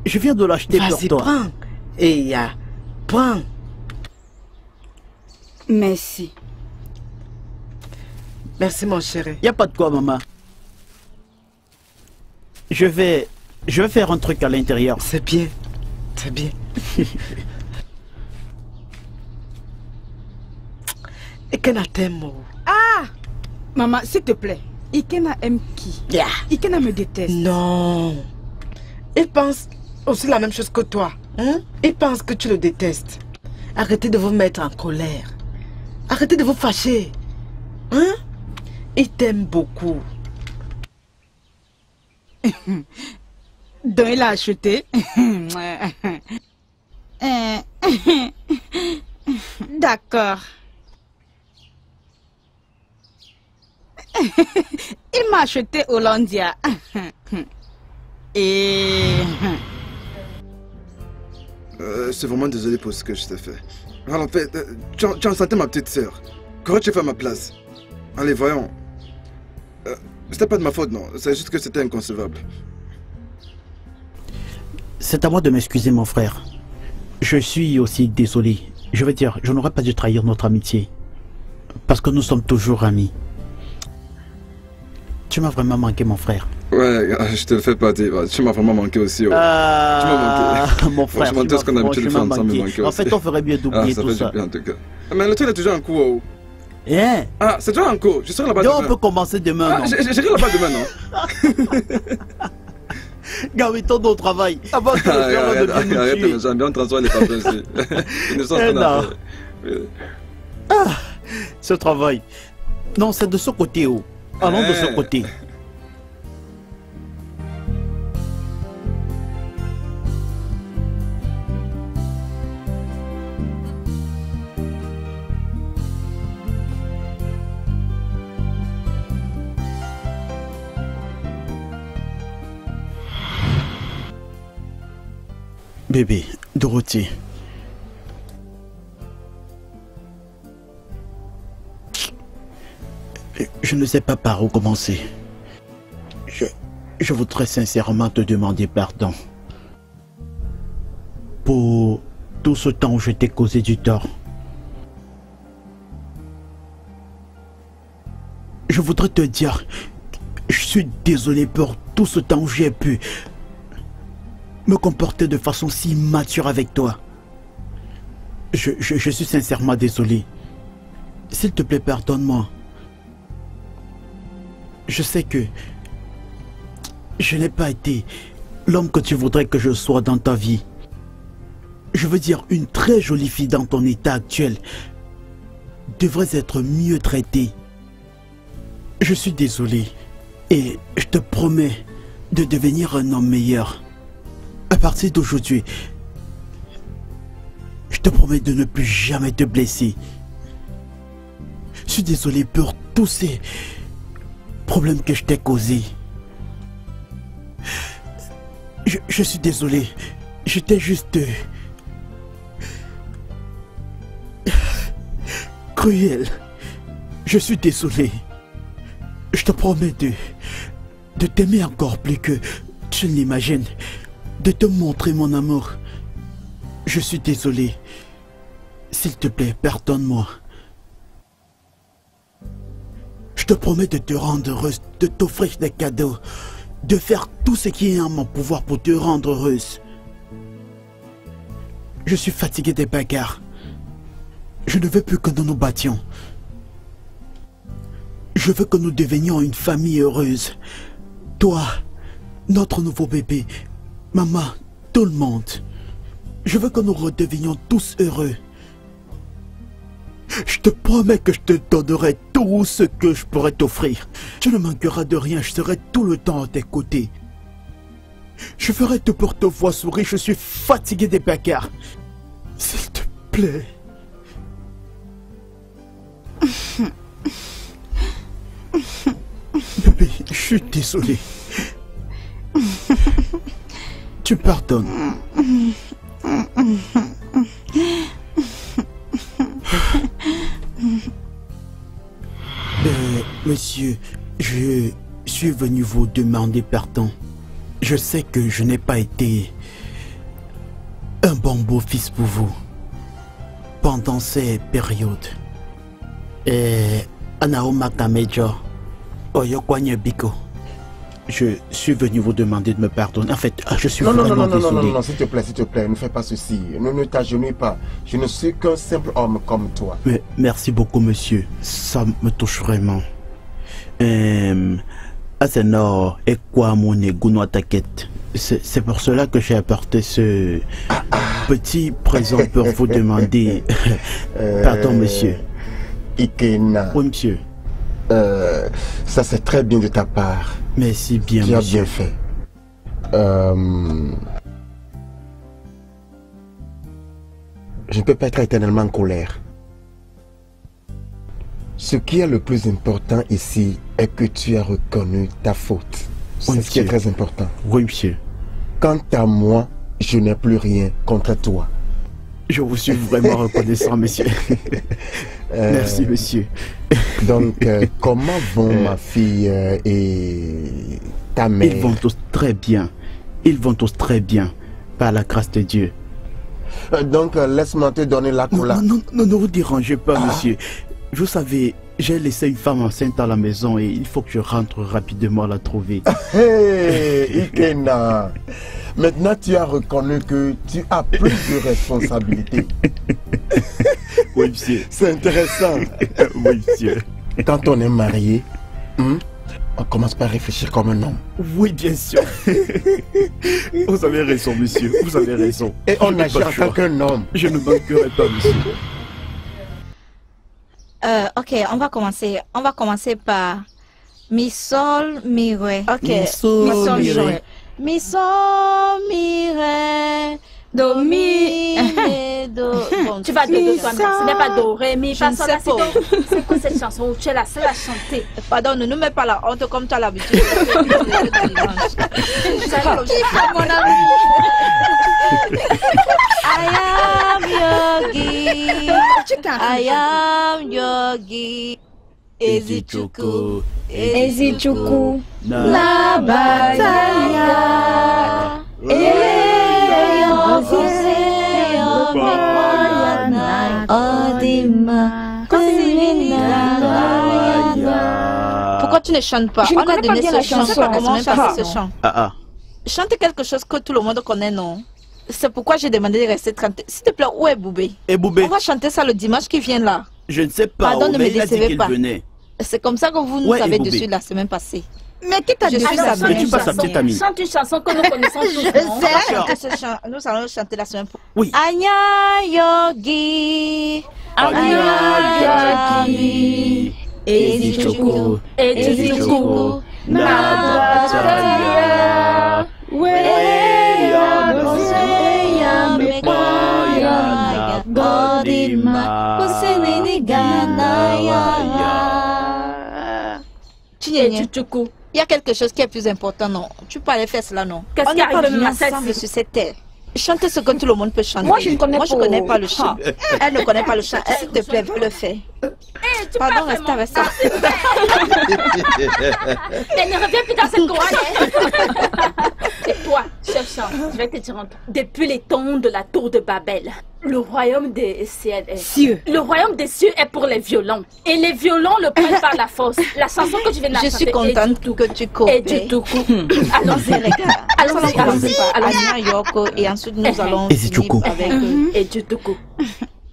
Je viens de l'acheter pour toi. Vas-y, prends. Et prends. Merci. Merci, mon chéri. Y a pas de quoi, maman. Je vais faire un truc à l'intérieur. C'est bien. C'est bien. Ikena t'aime. Ah! Maman, s'il te plaît. Ikena aime qui? Ikena me déteste. Non. Il pense aussi la même chose que toi. Hein? Il pense que tu le détestes. Arrêtez de vous mettre en colère. Arrêtez de vous fâcher. Hein? Il t'aime beaucoup. Donc il a acheté. D'accord. Il m'a acheté Hollandia. Et... Je suis vraiment désolé pour ce que je t'ai fait. Alors, en fait, tu as enceinté ma petite sœur. Qu'aurais tu fait à ma place? Allez, voyons. C'était pas de ma faute, non. C'est juste que c'était inconcevable. C'est à moi de m'excuser, mon frère. Je suis aussi désolé. Je veux dire, je n'aurais pas dû trahir notre amitié. Parce que nous sommes toujours amis. Tu m'as vraiment manqué, mon frère. Ouais, je te le fais pas dire. Tu m'as vraiment manqué aussi. Ouais. Tu m'as manqué. Mon frère, franchement, tout ce qu'on a l'habitude de faire ensemble me manquait aussi. En fait, on ferait mieux d'oublier tout ça. Bien, en tout cas. Mais le truc est toujours en cours. Oh. Yeah. Ah, c'est toujours en cours. Je serai là-bas demain. Donc on peut commencer demain, non? J'irai là-bas demain, non? Gamettons au travail. Avant que arrête, mais j'aime bien transformer les papiers ici. Ils ne sont pas Ah, ce travail. Non, c'est de ce côté. Oh. Allons de ce côté. Bébé, Dorothée. Je ne sais pas par où commencer. Je voudrais sincèrement te demander pardon pour tout ce temps où je t'ai causé du tort. Je voudrais te dire, je suis désolé pour tout ce temps où j'ai pu me comporter de façon si immature avec toi. Je suis sincèrement désolé. S'il te plaît, pardonne-moi. Je sais que je n'ai pas été l'homme que tu voudrais que je sois dans ta vie. Je veux dire, une très jolie fille dans ton état actuel devrait être mieux traitée. Je suis désolé et je te promets de devenir un homme meilleur. À partir d'aujourd'hui, je te promets de ne plus jamais te blesser. Je suis désolé pour tous ces problèmes que je t'ai causés. Je suis désolé. J'étais juste cruel. Je suis désolé. Je te promets de t'aimer encore plus que tu ne l'imagines. De te montrer mon amour. Je suis désolé. S'il te plaît, pardonne-moi. Je te promets de te rendre heureuse, de t'offrir des cadeaux, de faire tout ce qui est en mon pouvoir pour te rendre heureuse. Je suis fatigué des bagarres. Je ne veux plus que nous nous battions. Je veux que nous devenions une famille heureuse. Toi, notre nouveau bébé, maman, tout le monde. Je veux que nous redevenions tous heureux. Je te promets que je te donnerai tout ce que je pourrais t'offrir. Tu ne manqueras de rien, je serai tout le temps à tes côtés. Je ferai tout pour te voir sourire, je suis fatigué des bagarres. S'il te plaît. Bébé, je suis désolé. Tu pardonnes. Monsieur, je suis venu vous demander pardon. Je sais que je n'ai pas été un bon beau-fils pour vous pendant ces périodes. Et Anaoma Kamejo, Oyokwanye Biko. je suis venu vous demander de me pardonner. En fait, je suis vraiment désolé. Non, s'il te plaît, ne fais pas ceci. Ne t'agenouille pas. Je ne suis qu'un simple homme comme toi. Mais merci beaucoup, monsieur. Ça me touche vraiment. Asenor, et quoi mon ego noir t'inquiète. C'est pour cela que j'ai apporté ce petit présent pour vous demander pardon, monsieur. Ikena. Oui, monsieur. Ça c'est très bien de ta part. Merci bien, tu monsieur. as bien fait. Je ne peux pas être éternellement en colère. Ce qui est le plus important ici est que tu as reconnu ta faute. C'est ce qui est très important. Oui, monsieur. Quant à moi, je n'ai plus rien contre toi. Je vous suis vraiment reconnaissant, monsieur. Merci, monsieur. Donc, comment vont ma fille et ta mère? Ils vont tous très bien. Ils vont tous très bien, par la grâce de Dieu. Donc, laisse-moi te donner la couleur. Non, ne vous dérangez pas, monsieur. Vous savez, j'ai laissé une femme enceinte à la maison et il faut que je rentre rapidement la trouver. Hey, Ikena. Maintenant, tu as reconnu que tu as plus de responsabilités. Oui, monsieur. C'est intéressant. Oui, monsieur. Quand on est marié, on commence par réfléchir comme un homme. Oui, bien sûr. Vous avez raison, monsieur. Vous avez raison. Et on agit en tant qu'un homme. Je ne manquerai pas, monsieur. Ok, on va commencer. On va commencer par mi sol mi ré. Ok. Mi sol mi ré. Mi sol mi ré. Do mi do. Bon, tu vas do toi-même. Ce n'est pas do ré mi fa sol la. C'est quoi cette chanson où tu es la seule à chanter? Pardon, ne nous mets pas la honte comme tu as l'habitude. Mon ami. I am Yogi. I am Yogi. Ezichuku. Ezichuku. La batalla. Pourquoi tu ne chantes pas? Je ne connais pas bien la chanson. Comment chanter ce chant? Chante quelque chose que tout le monde connaît, non? C'est pourquoi j'ai demandé de rester tranquille. S'il te plaît, où est Boubé? Et Boubé? On va chanter ça le dimanche qui vient là. Je ne sais pas. Pardon, ne me décevez pas. C'est comme ça que vous nous avez dessus la semaine passée. Mais qui t'a dit ça? Chante une chanson que nous connaissons tous. Nous allons chanter la semaine prochaine. Oui. Anya Yogi. Anya Yogi. Ezichuku. Ezichuku. Nabataya. Il y a quelque chose qui est plus important, non? Tu peux aller faire cela, non? Qu'est-ce qui arrive ensemble sur cette terre? Chante ce que tout le monde peut chanter. Moi, je ne connais pas le chant. Elle ne connaît pas le chant. S'il te plaît, va le faire. Pardon, reste avec ça. Mais ne reviens plus dans cette chorale. Et toi, cher chant, je vais te dire un truc. Depuis les temps de la tour de Babel, le royaume des cieux. Le royaume des cieux est pour les violents. Et les violents le prennent par la force. La chanson que tu viens de chanter. Je suis contente que tu coupes. Et du tout coup. Allons-y, regarde. Allons-y. Et ensuite, nous allons finir avec et du tout coup.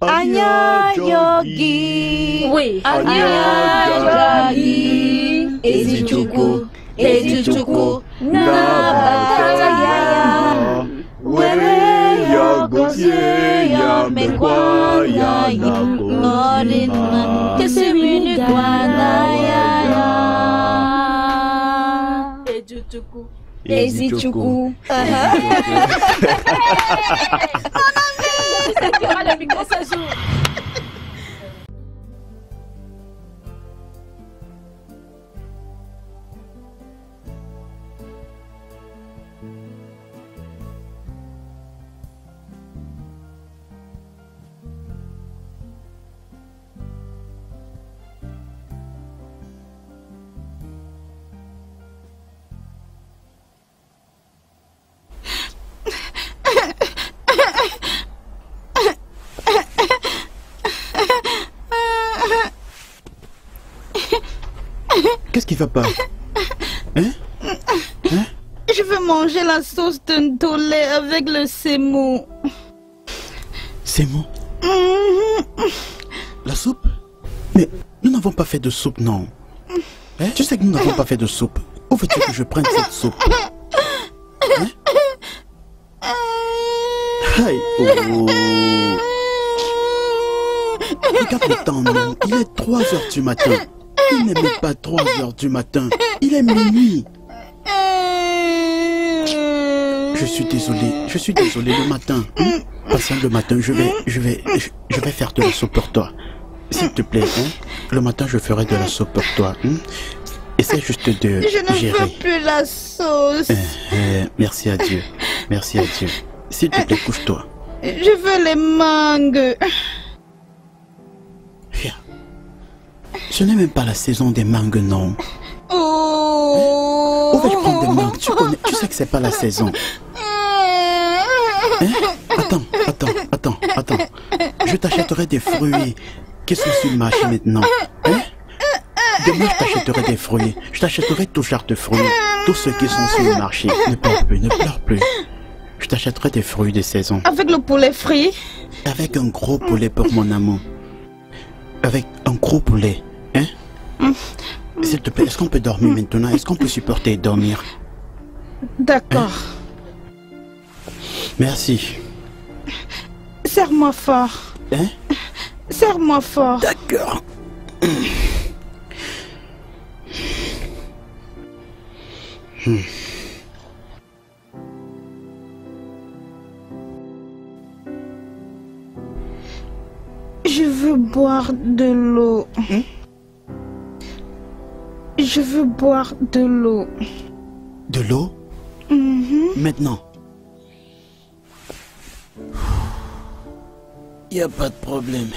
Anya Yogi. Oui. Anya Yogi. Ezichuku. Ezichuku. Nabataya. Wewe yagosie ya mekwa ya yagodina. Kesemini kwana ya. Ezichuku. Ezichuku. C'est qui aura le micro ce jour. Qu'est-ce qui va pas? Hein? Je veux manger la sauce de ndolé avec le sémou. Sémou? La soupe? Mais nous n'avons pas fait de soupe, non. Hein? Tu sais que nous n'avons pas fait de soupe. Où veux-tu que je prenne cette soupe? Hein? Aïe, oh. Regarde le temps, non. Il est 3 heures du matin. Il n'est même pas 3 heures du matin. Il est minuit. Je suis désolé le matin. Patient le matin, je vais faire de la soupe pour toi. S'il te plaît, le matin je ferai de la soupe pour toi. Essaie juste de gérer. Je ne veux plus la sauce. Merci à Dieu. Merci à Dieu. S'il te plaît, couche-toi. Je veux les mangues. Viens. Ce n'est même pas la saison des mangues, non. Oh. Où vais-je prendre des mangues? Tu sais que c'est pas la saison. Hein? Attends. Je t'achèterai des fruits qui sont sur le marché maintenant. Hein? Demain, je t'achèterai des fruits. Je t'achèterai tout genre de fruits. Tous ceux qui sont sur le marché. Ne pleure plus. Je t'achèterai des fruits de saison. Avec le poulet frit? Avec un gros poulet pour mon amour. Avec un gros poulet. Hein? S'il te plaît, est-ce qu'on peut dormir maintenant? Est-ce qu'on peut supporter dormir? D'accord. Hein? Merci. Serre-moi fort. Hein? Serre-moi fort. D'accord. Je veux boire de l'eau. Je veux boire de l'eau. De l'eau? Maintenant. Il n'y a pas de problème.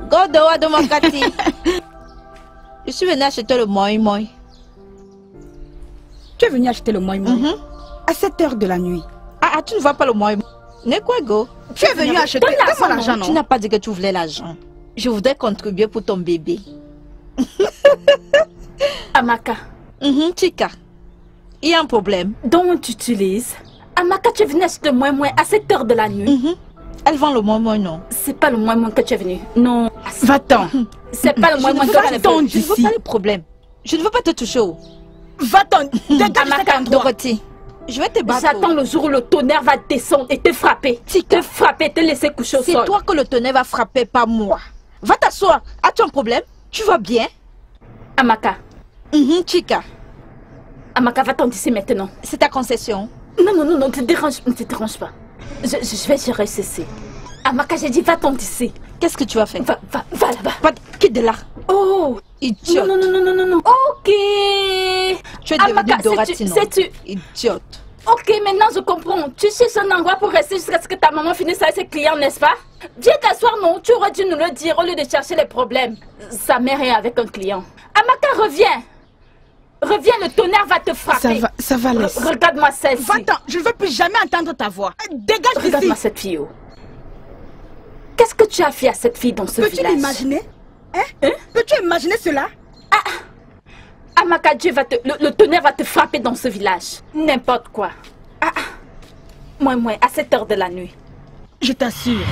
Godo Adomakati. Je suis venue acheter le moi. Tu es venu acheter le moi à 7 heures de la nuit. Ah, tu ne vois pas le moi. N'est quoi, go? Tu es venu acheter l'argent, non? Tu n'as pas dit que tu voulais l'argent. Je voudrais contribuer pour ton bébé. Amaka. Tika. Il y a un problème. Donc tu utilises. Amaka, tu es venue acheter le moi à 7 heures de la nuit. Elle vend le moi, non? C'est pas le moi que tu es venu. Non. Va-t'en. C'est pas le moi que tu es venu. Je ne veux pas le problème. Je ne veux pas te toucher. Va-t'en. Dégage Amaka, Dorothy. Je vais te battre. J'attends le jour où le tonnerre va descendre et te frapper. Tika. Te frapper, te laisser coucher au sol. C'est toi que le tonnerre va frapper, pas moi. Va t'asseoir. As-tu un problème? Tu vas bien? Amaka. Tika. Amaka, va-t'en d'ici maintenant. C'est ta concession. Non, ne te dérange pas. Je vais gérer ceci. Amaka, j'ai dit va-t'en d'ici. Qu'est-ce que tu vas faire? Va là-bas. Quitte de là. Oh, idiote. Non. Ok. Tu es devenue Dorothy, non? Sais-tu? Idiote. Ok, maintenant je comprends. Tu cherches un endroit pour rester jusqu'à ce que ta maman finisse avec ses clients, n'est-ce pas? Viens t'asseoir, non? Tu aurais dû nous le dire au lieu de chercher les problèmes. Sa mère est avec un client. Amaka, reviens. Reviens, le tonnerre va te frapper. Ça va, laisse. Regarde-moi celle-ci. Va-t'en, je ne veux plus jamais entendre ta voix. Dégage d'ici. Regarde-moi cette fille. Qu'est-ce que tu as fait à cette fille dans ce village? Peux-tu l'imaginer? Peux-tu imaginer cela? Amaka, le tonnerre va te frapper dans ce village. N'importe quoi. Moi, à 7 heures de la nuit. Je t'assure.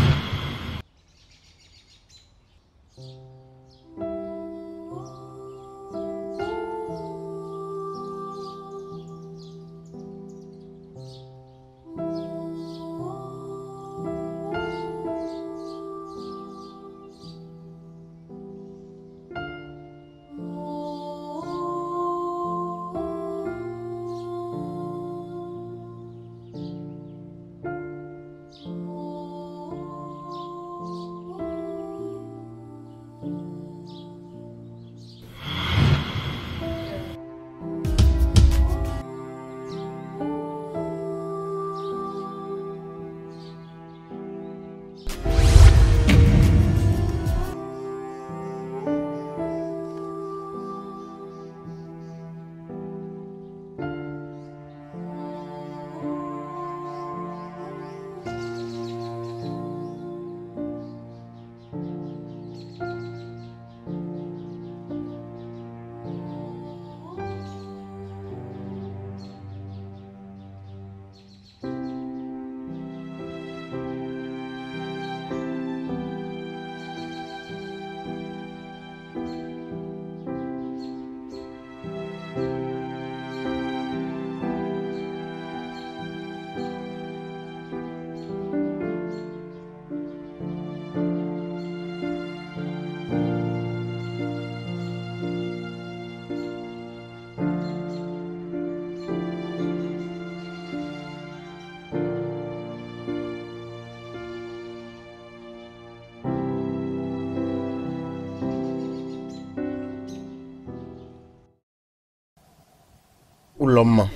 ou l'homme?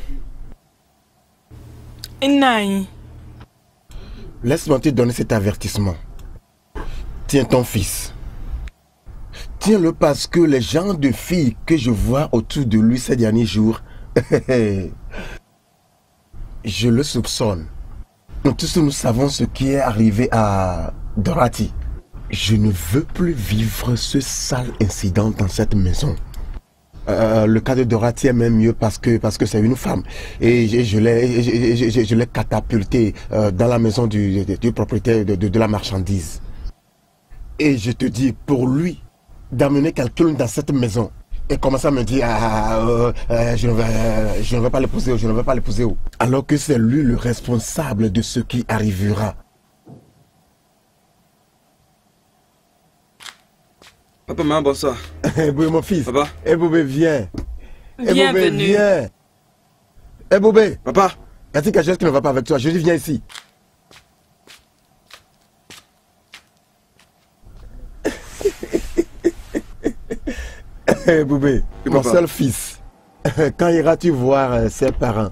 Naï. Laisse-moi te donner cet avertissement. Tiens ton fils. Tiens-le parce que les gens de filles que je vois autour de lui ces derniers jours, je le soupçonne. Nous tous nous savons ce qui est arrivé à Dorothy. Je ne veux plus vivre ce sale incident dans cette maison. Le cas de Dorothy est même mieux parce que c'est une femme. Et je l'ai catapultée dans la maison du propriétaire de la marchandise. Et je te dis, pour lui, d'amener quelqu'un dans cette maison et commencer à me dire je ne vais pas l'épouser, je ne vais pas l'épouser. Alors que c'est lui le responsable de ce qui arrivera. Papa, maman, bonsoir. Eh Boubé, mon fils. Papa. Eh Boubé, viens. Bienvenue. Viens. Eh Boubé. Papa. Y a-t-il quelque chose qui ne va pas avec toi? Je dis, viens ici. Eh Boubé, mon seul fils. Quand iras-tu voir ses parents?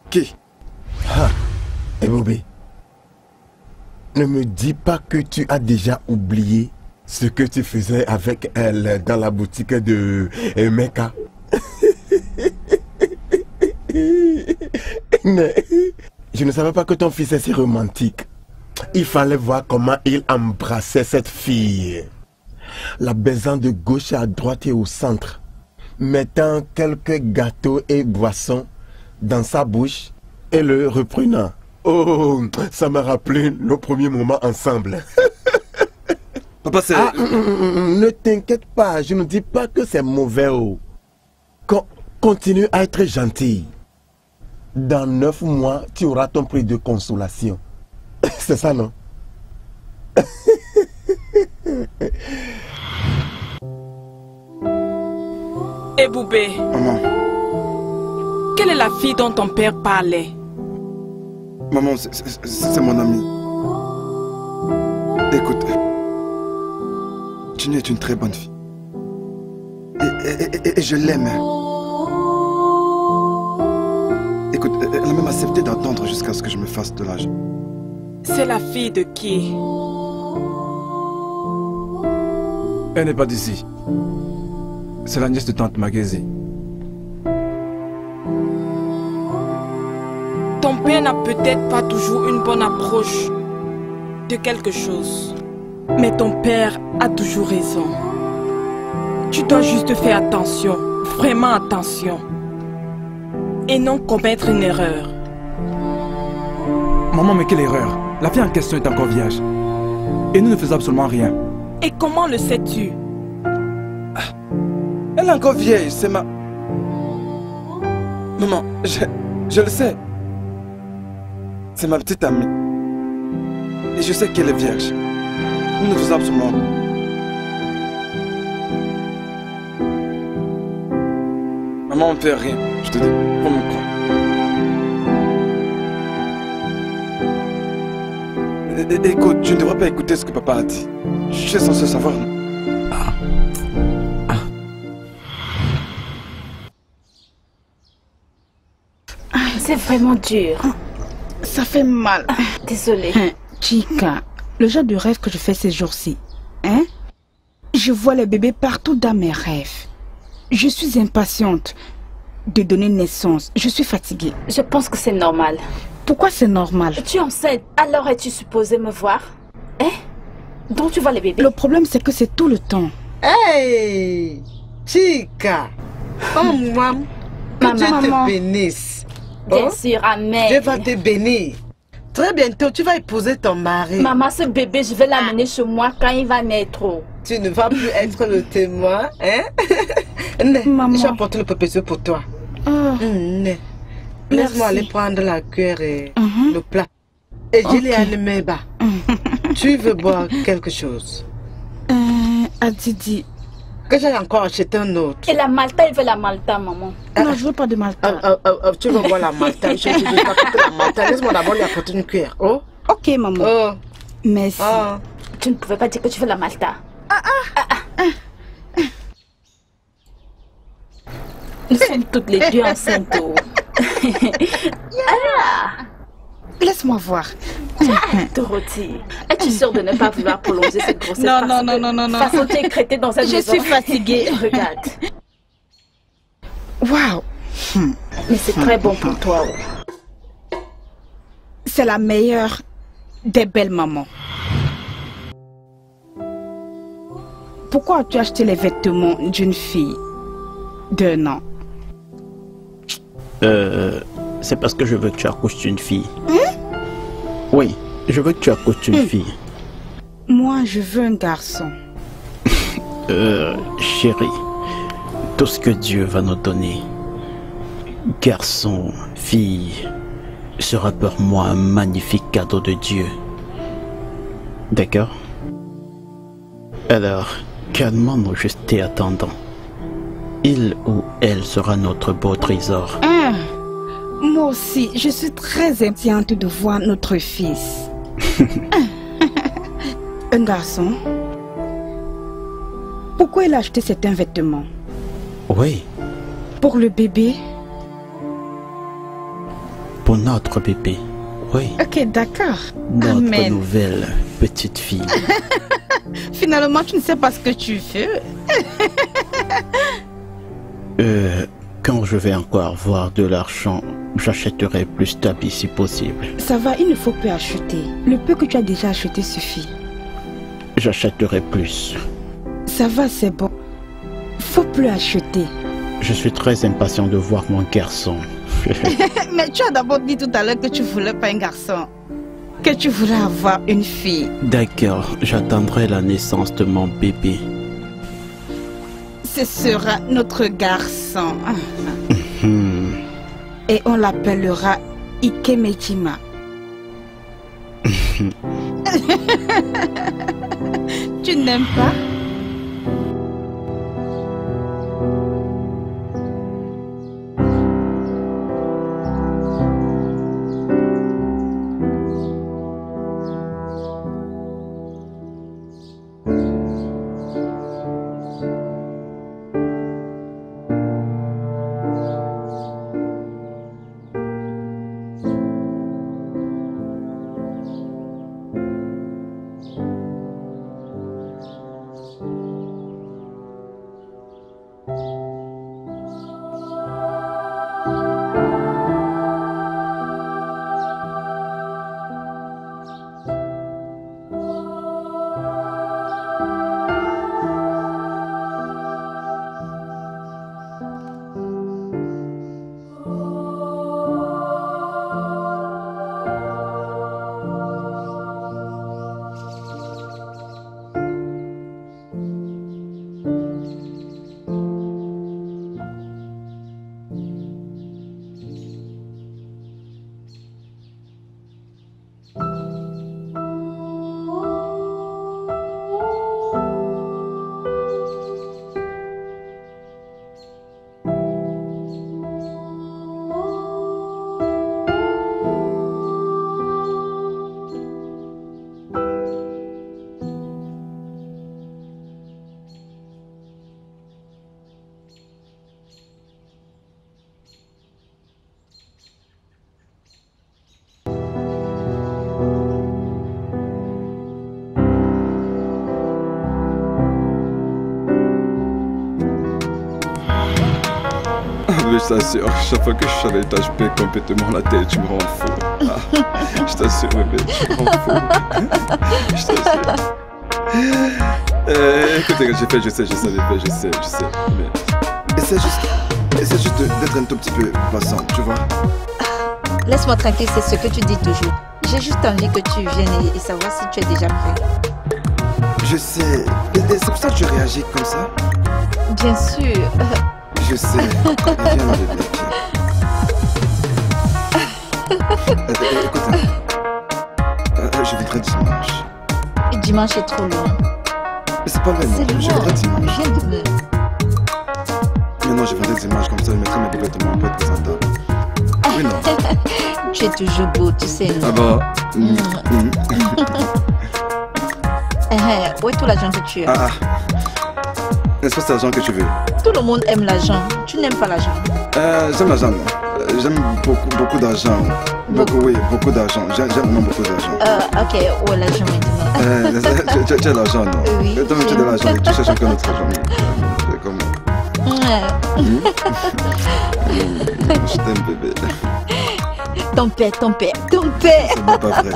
Qui? Eh Boubé. Ne me dis pas que tu as déjà oublié ce que tu faisais avec elle dans la boutique de Mecca. Mais je ne savais pas que ton fils est si romantique. Il fallait voir comment il embrassait cette fille, la baisant de gauche à droite et au centre, mettant quelques gâteaux et boissons dans sa bouche et le reprenant. Oh, ça m'a rappelé nos premiers moments ensemble. Papa, c'est... Ne t'inquiète pas, je ne dis pas que c'est mauvais. Continue à être gentil. Dans 9 mois, tu auras ton prix de consolation. C'est ça, non? Eh Boubé. Maman. Quelle est la fille dont ton père parlait? Maman, c'est mon ami. Écoute, Ginny est une très bonne fille. Et je l'aime. Écoute, elle a même accepté d'attendre jusqu'à ce que je me fasse de l'âge. C'est la fille de qui? Elle n'est pas d'ici. C'est la nièce de tante Magazi. Ton père n'a peut-être pas toujours une bonne approche de quelque chose. Mais ton père a toujours raison. Tu dois juste faire attention, vraiment attention. Et non commettre une erreur. Maman, mais quelle erreur? La fille en question est encore vierge. Et nous ne faisons absolument rien. Et comment le sais-tu? Elle est encore vieille, c'est ma... Maman, je le sais. C'est ma petite amie. Et je sais qu'elle est vierge. Nous ne faisons absolument rien. Maman, on ne fait rien. Je te dis, faut me croire. Écoute, tu ne devrais pas écouter ce que papa a dit. Je suis censé savoir. C'est vraiment dur. Ça fait mal. Désolée. Chica, le genre de rêve que je fais ces jours-ci, hein? Je vois les bébés partout dans mes rêves. Je suis impatiente de donner naissance. Je suis fatiguée. Je pense que c'est normal. Pourquoi c'est normal? Tu es enceinte, alors es-tu supposée me voir? Hein? Donc tu vois les bébés? Le problème, c'est que c'est tout le temps. Hey! Chica! Oh, maman! Que Dieu te bénisse. Bien sûr, amen. Dieu va te bénir. Très bientôt, tu vas épouser ton mari. Maman, ce bébé, je vais l'amener chez moi quand il va naître. Tu ne vas plus être le témoin, hein? Maman. Je vais apporter le pépé pour toi. Laisse-moi aller prendre la cuillère et le plat. Et Juliane Meba, tu veux boire quelque chose? Adidi. Que j'aille encore acheter un autre. Et la Malta, il veut la Malta, maman. Non, je veux pas de Malta. Tu veux boire la Malta? Je vais t'apporter la Malta. Laisse-moi d'abord lui apporter une cuillère. Oh? Ok, maman. Oh. Merci. Tu ne pouvais pas dire que tu veux la Malta. Nous sommes toutes les deux enceintes. Laisse-moi voir. Dorothy, es-tu sûre de ne pas vouloir prolonger cette grossesse? Non. Façon tu es crétée dans cette maison. Je suis fatiguée. Regarde. Waouh. Mais c'est très bon pour toi. C'est la meilleure des belles mamans. Pourquoi as-tu acheté les vêtements d'une fille d'1 an? C'est parce que je veux que tu accouches d'une fille. Oui, je veux que tu accouches d'une fille. Moi, je veux un garçon. Chérie, tout ce que Dieu va nous donner, garçon, fille, sera pour moi un magnifique cadeau de Dieu. D'accord? Alors, calmons-nous juste et attendons. Il ou elle sera notre beau trésor. Moi aussi, je suis très impatiente de voir notre fils. Un garçon? Pourquoi il a acheté certains vêtements? Oui. Pour le bébé? Pour notre bébé, oui. Ok, d'accord. Notre Amen. nouvelle petite fille. Finalement, tu ne sais pas ce que tu veux. Quand je vais encore voir de l'argent, j'achèterai plus d'habits si possible. Ça va, il ne faut plus acheter. Le peu que tu as déjà acheté suffit. J'achèterai plus. Ça va, c'est bon. Faut plus acheter. Je suis très impatient de voir mon garçon. Mais tu as d'abord dit tout à l'heure que tu voulais pas un garçon. Que tu voulais avoir une fille. D'accord, j'attendrai la naissance de mon bébé. Ce sera notre garçon. Et on l'appellera Ikemejima. Tu n'aimes pas? Je t'assure, chaque fois que je suis avec toi, je perds complètement la tête, tu me rends fou. Je t'assure, bébé, tu me rends fou. Je t'assure. Écoute, je sais, bébé, je sais. Mais essaie juste d'être un tout petit peu patiente, tu vois. Laisse-moi tranquille, c'est ce que tu dis toujours. J'ai juste envie que tu viennes et savoir si tu es déjà prêt. Je sais. Et c'est pour ça que tu réagis comme ça? Bien sûr. Je sais. Viens, bébé, viens. Écoute, je voudrais dimanche. Dimanche est trop loin. Mais c'est pas vrai, non. Je voudrais dimanche. Viens demain. Mais non, je voudrais dimanche, comme ça je mettrai mes vêtements pour être présentable. Oui, non. Tu es toujours beau, tu sais. Non? Ah bah. Où est tout l'argent que tu as? N'est-ce pas cet argent que tu veux? Tout le monde aime l'argent. Tu n'aimes pas l'argent? J'aime l'argent, non. J'aime beaucoup d'argent. Beaucoup d'argent. J'aime vraiment beaucoup d'argent. Ok, où est l'argent maintenant? Tu as l'argent, non? Oui. Toi-même, tu as de l'argent et tu cherches encore notre argent. C'est comment? Je t'aime, bébé. Ton père. C'est même pas vrai.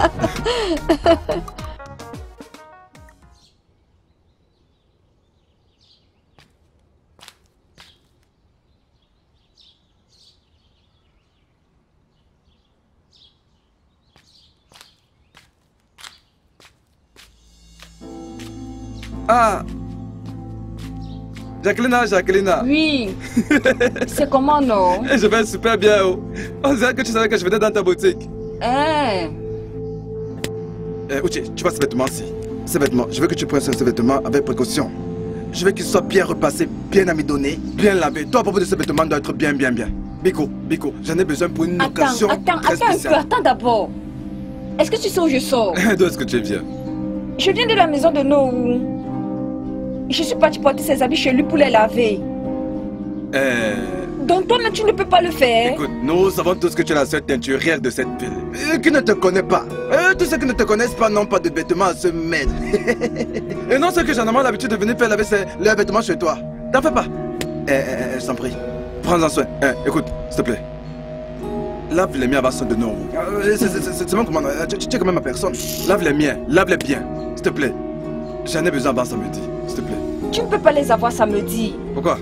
Ah, Jacqueline. Oui. C'est comment, non? Je vais super bien. Oh. On dirait que tu savais que je venais dans ta boutique. Uche, tu vois ces vêtements-ci. Ces vêtements, je veux que tu prennes ces vêtements avec précaution. Je veux qu'ils soient bien repassés, bien amidonnés, bien lavés. Toi, à propos de ces vêtements, doit être bien. Biko, j'en ai besoin pour une occasion très spéciale. Attends d'abord. Est-ce que tu sais où je sors? D'où est-ce que tu viens? Je viens de la maison de Noou. Je suis partie porter ses habits chez lui pour les laver. Donc toi-même, tu ne peux pas le faire. Écoute, nous savons tous que tu es la seule teinturière de cette ville. Qui ne te connaît pas. Tous ceux qui ne te connaissent pas n'ont pas de vêtements à se mettre. Et non, ceux que j'en ai l'habitude de venir faire laver leurs vêtements chez toi. T'en fais pas. Je t'en prie. Prends-en soin. Écoute, s'il te plaît. Lave les miens à base de nous. C'est mon commandant. Tu es quand même ma personne. Lave les miens. Lave-les bien. S'il te plaît. J'en ai besoin avant samedi. S'il te plaît. Tu ne peux pas les avoir samedi. Pourquoi?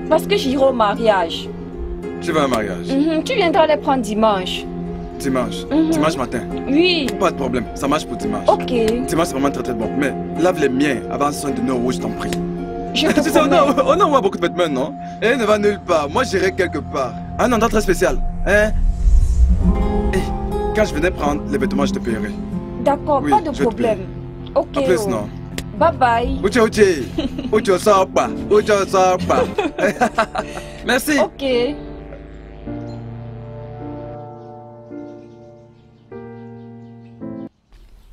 Parce que j'irai au mariage. Tu vas à un mariage? Tu viendras les prendre dimanche. Dimanche? Dimanche matin? Oui. Pas de problème, ça marche pour dimanche. Ok. Dimanche c'est vraiment très bon. Mais lave les miens avant son de nos je t'en prie. Je te promets. On a beaucoup de vêtements, non? Et ne va nulle part. Moi j'irai quelque part. Un endroit très spécial. Hein? Et quand je venais prendre les vêtements, je te paierai. D'accord, oui, pas de problème. Ok. En plus, non. Bye bye. Uche. Uche sort pas. Merci. Ok.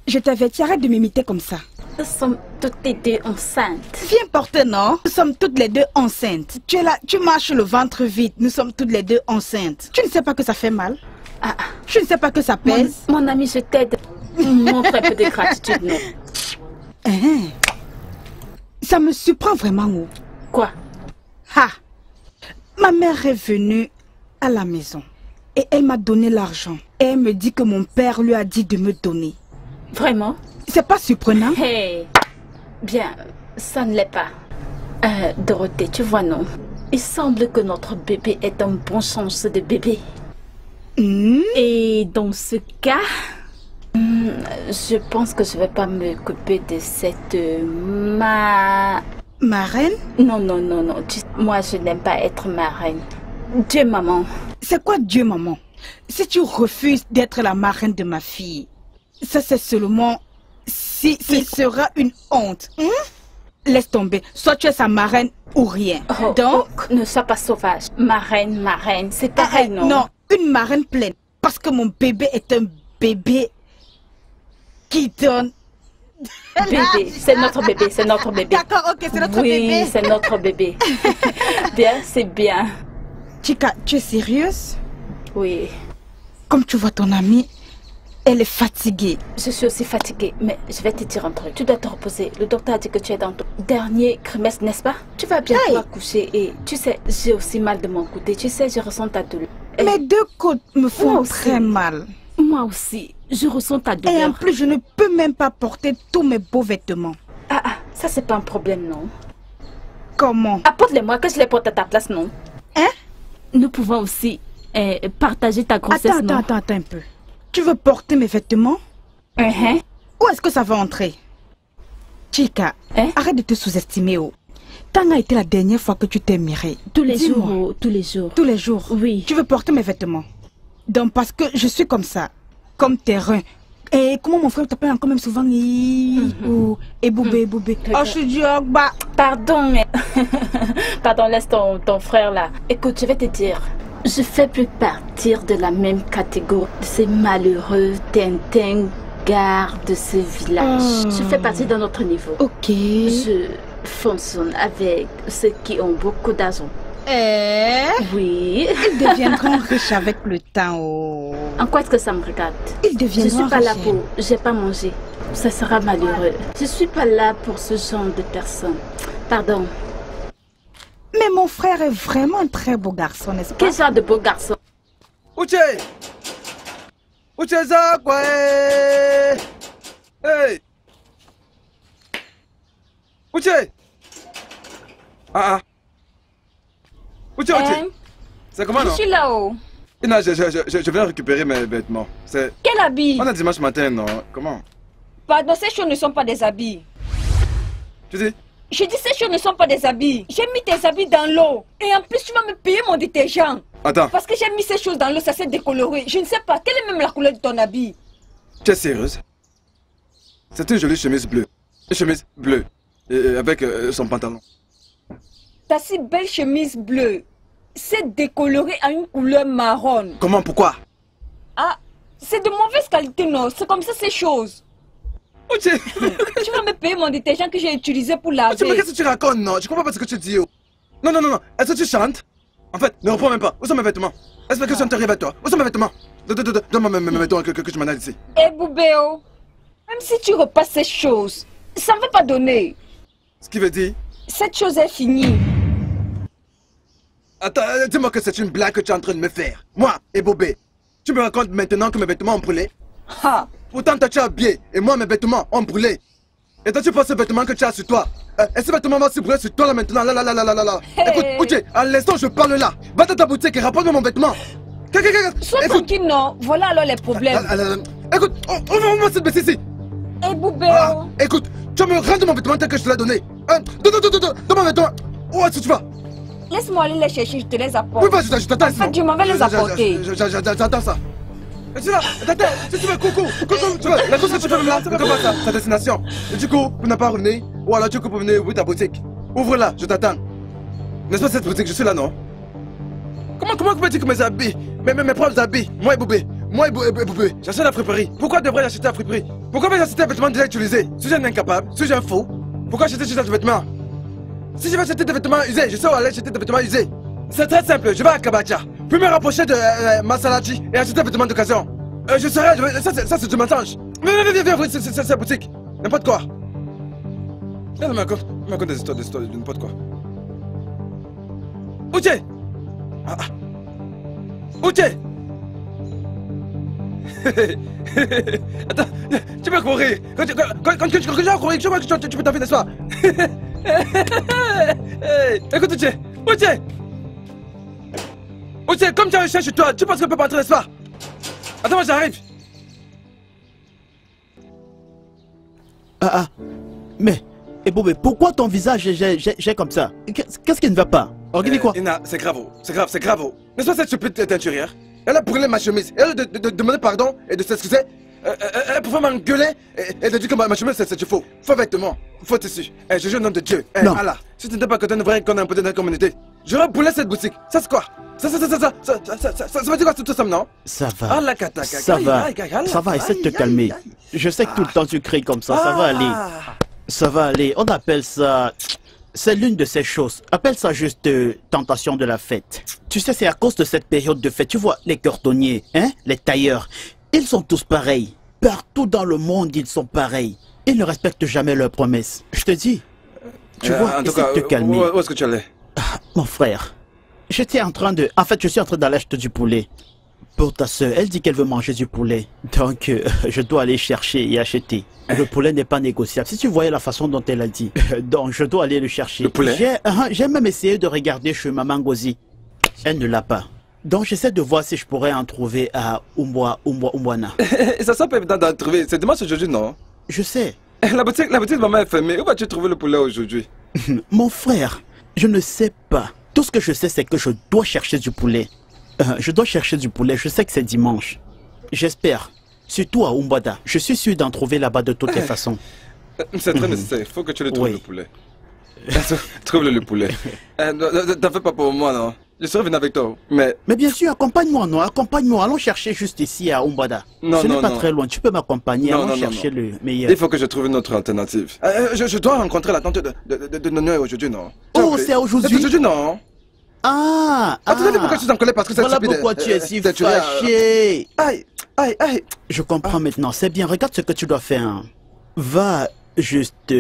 Je t'avertis, arrête de m'imiter comme ça. Nous sommes toutes les deux enceintes. Viens porter, non? Nous sommes toutes les deux enceintes. Tu es là, tu marches le ventre vide. Nous sommes toutes les deux enceintes. Tu ne sais pas que ça fait mal? Je ne sais pas que ça pèse? Mon ami, je t'aide. Montre un peu de gratitude, non? Ça me surprend vraiment, où? Quoi? Ma mère est venue à la maison et elle m'a donné l'argent. Et elle me dit que mon père lui a dit de me donner. Vraiment? C'est pas surprenant? Bien, ça ne l'est pas. Dorothée, tu vois, non? Il semble que notre bébé est un bon chance de bébé. Et dans ce cas, je pense que je vais pas m'occuper de cette marraine? Non. Moi, je n'aime pas être marraine. Dieu, maman. C'est quoi Dieu, maman? Si tu refuses d'être la marraine de ma fille, ça c'est seulement si ce sera une honte. Laisse tomber. Soit tu es sa marraine ou rien. Donc, ne sois pas sauvage. Marraine, c'est pareil, non? Non, une marraine pleine. Parce que mon bébé est un bébé qui donne... Bébé, c'est notre bébé, c'est notre bébé. D'accord, ok, c'est notre bébé. Oui, c'est notre bébé. Bien, c'est bien. Chica, tu es sérieuse? Oui. Comme tu vois ton amie, elle est fatiguée. Je suis aussi fatiguée, mais je vais te dire un truc. Tu dois te reposer. Le docteur a dit que tu es dans ton dernier trimestre, n'est-ce pas? Tu vas bientôt accoucher et tu sais, j'ai aussi mal de mon côté. Tu sais, je ressens ta douleur. Mes deux côtes me font très mal. Moi aussi, je ressens ta douleur. Et en plus, je ne peux même pas porter tous mes beaux vêtements. Ça c'est pas un problème, non? Comment? Apporte-les-moi, que je les porte à ta place, non? Nous pouvons aussi partager ta grossesse, non? Attends un peu. Tu veux porter mes vêtements? Où est-ce que ça va entrer? Chica, arrête de te sous-estimer. Quand a été la dernière fois que tu t'es mirée? Tous les jours. Tous les jours, oui. Tu veux porter mes vêtements? Donc parce que je suis comme ça, comme terrain. Et comment mon frère t'appelle encore même souvent? Et Boubé. Oh, je suis Diog, bah. Pardon, mais... Pardon, laisse ton frère là. Écoute, je vais te dire. Je fais plus partir de la même catégorie de ces malheureux Tintin garde de ce village. Je fais partie d'un autre niveau. Ok. fonctionne avec ceux qui ont beaucoup d'argent. Oui. Ils deviendront riches avec le temps. Oh. En quoi est-ce que ça me regarde? Ils deviendront Je suis pas là riches. pour... J'ai pas mangé. Ça sera malheureux. Je suis pas là pour ce genre de personnes. Pardon. Mais mon frère est vraiment un très beau garçon, n'est-ce pas? Quel genre de beau garçon? Uche! Uche Zakwe! Hey! Uche! Ah ah! Uche, Uche! C'est comment, non? Je suis là-haut. Non, je viens récupérer mes vêtements. C'est... Quel habit? On a dimanche matin, non? Comment? Pardon, ces choses ne sont pas des habits. Tu dis? Je dis ces choses ne sont pas des habits. J'ai mis tes habits dans l'eau. Et en plus, tu vas me payer mon détergent. Attends. Parce que j'ai mis ces choses dans l'eau, ça s'est décoloré. Je ne sais pas, quelle est même la couleur de ton habit? Tu es sérieuse? C'est une jolie chemise bleue. Une chemise bleue. Et avec son pantalon. Ta si belle chemise bleue s'est décolorée à une couleur marron. Comment? Pourquoi? Ah, c'est de mauvaise qualité, non? C'est comme ça ces choses. Tu vas me payer mon détergent que j'ai utilisé pour laver. Mais qu'est-ce que tu racontes, non? Je comprends pas ce que tu dis. Oh. Non, non, non, non. Est-ce que tu chantes? En fait, ne reprends même pas. Où sont mes vêtements? Est-ce que ça t'arrive à toi? Où sont mes vêtements? Donne-moi mes vêtements que je m'en aille ici. Eh, Boubéo, même si tu repasses ces choses, ça ne va pas donner. Ce qui veut dire? Cette chose est finie. Attends, dis-moi que c'est une blague que tu es en train de me faire. Moi et Bobé, tu me racontes maintenant que mes vêtements ont brûlé? Ha. Pourtant, toi tu es habillé et moi mes vêtements ont brûlé. Et toi tu penses ces vêtements que tu as sur toi. Et ces vêtements vont se brûler sur toi là maintenant. Là. Hey. Écoute, Uche, à l'instant je parle là. Va dans ta boutique et rapporte-moi mon vêtement. Sois tranquille, non? Voilà alors les problèmes. Écoute, ouvre-moi cette baisse ici. Eh, Boubéo. Écoute, tu vas me rendre mon vêtement tel que je te l'ai donné. Donne mon vêtement. Où est-ce que tu vas? Laisse-moi aller les chercher, je te les apporte. Oui, vas-y, je t'attends. En fait, je m'en vais les apporter. J'attends ça. Et tu là, attends, si tu veux, coucou, tu veux, la chose que tu fais même là, c'est pas ça, ta destination. Et du coup, pour ne pas revenir, ou alors du coup pour venir ouvrir ta boutique. Ouvre-la, je t'attends. N'est-ce pas cette boutique, je suis là, non? Comment peux-tu que mes habits, mes propres habits, moi et Boubé, j'achète à la friperie. Pourquoi devrais-je acheter à la friperie? Pourquoi vais-je acheter un vêtement déjà utilisé? Suis-je un incapable? Suis-je un fou? Pourquoi acheter ce vêtement? Si je vais acheter des vêtements usés, je sais où aller acheter des vêtements usés. C'est très simple, je vais à Kabacha, puis me rapprocher de Masalachi et acheter des vêtements d'occasion. Je serai, ça c'est du mensonge. Viens, c'est la boutique. N'importe quoi. Viens, me raconte des histoires de n'importe quoi. Uche! Uche! Attends, tu peux courir. Quand tu vas courir, je vois que tu peux t'enfuir, n'est-ce pas? Écoute, Uche! Uche, comme tu as un chien chez toi, tu penses qu'on peut pas entrer, n'est-ce pas? Attends, moi j'arrive. Mais, Boubé, pourquoi ton visage est comme ça? Qu'est-ce qui ne va pas? Regarde quoi? Ina, c'est grave. N'est-ce pas cette stupide teinturière? Elle a brûlé ma chemise. Elle a demandé pardon et de s'excuser. Elle pouvait m'engueuler et de dire que ma chemise c'est faux. Faux vêtements, faux tissu. Je jure au nom de Dieu. Allah, si tu n'étais pas content de voir qu'on a un peu de la communauté, j'aurais brûlé cette boutique. Ça c'est quoi? Ça veut dire quoi tout ça, non? Ça va. Ça va, essaie de te calmer. Je sais que tout le temps tu cries comme ça, ça va aller. Ça va aller. On appelle ça... C'est l'une de ces choses. Appelle ça juste tentation de la fête. Tu sais, c'est à cause de cette période de fête. Tu vois, les cordonniers, hein, les tailleurs, ils sont tous pareils. Partout dans le monde, ils sont pareils. Ils ne respectent jamais leurs promesses. Je te dis. Tu vois, essaie de te calmer. Où est-ce que tu allais? Mon frère, j'étais en train de... En fait, je suis en train d'aller acheter du poulet. Pour ta soeur, elle dit qu'elle veut manger du poulet. Donc, je dois aller chercher et acheter. Le poulet n'est pas négociable. Si tu voyais la façon dont elle a dit. Donc, je dois aller le chercher. Le poulet? J'ai même essayé de regarder chez Maman Ngozi. Elle ne l'a pas. Donc, j'essaie de voir si je pourrais en trouver à Umbwana. Ça sent pas évident d'en trouver. C'est dimanche aujourd'hui, non? Je sais. La boutique de maman est fermée. Où vas-tu trouver le poulet aujourd'hui? Mon frère, je ne sais pas. Tout ce que je sais, c'est que je dois chercher du poulet. Je dois chercher du poulet. Je sais que c'est dimanche. J'espère. Surtout à Umbwada. Je suis sûr d'en trouver là-bas de toutes les façons. C'est très nécessaire. Il faut que tu le trouves, le poulet. Trouve-le, le poulet. T'en fais pas pour moi, non? Je serais venu avec toi, mais... Mais bien sûr, accompagne-moi, non, accompagne-moi. Allons chercher juste ici à Umbada. Non, Ce non, n'est pas non. très loin, tu peux m'accompagner, Non, allons non, non, chercher non. le meilleur. Il faut que je trouve une autre alternative. Je dois rencontrer la tante de Nono aujourd'hui, non? Oh, c'est aujourd'hui? C'est aujourd'hui, non? Ah, tu as vu pourquoi tu t'en collais parce que c'est voilà stupide. pourquoi tu es si fâché. Aïe, aïe, aïe. Je comprends maintenant, c'est bien, regarde ce que tu dois faire. Va juste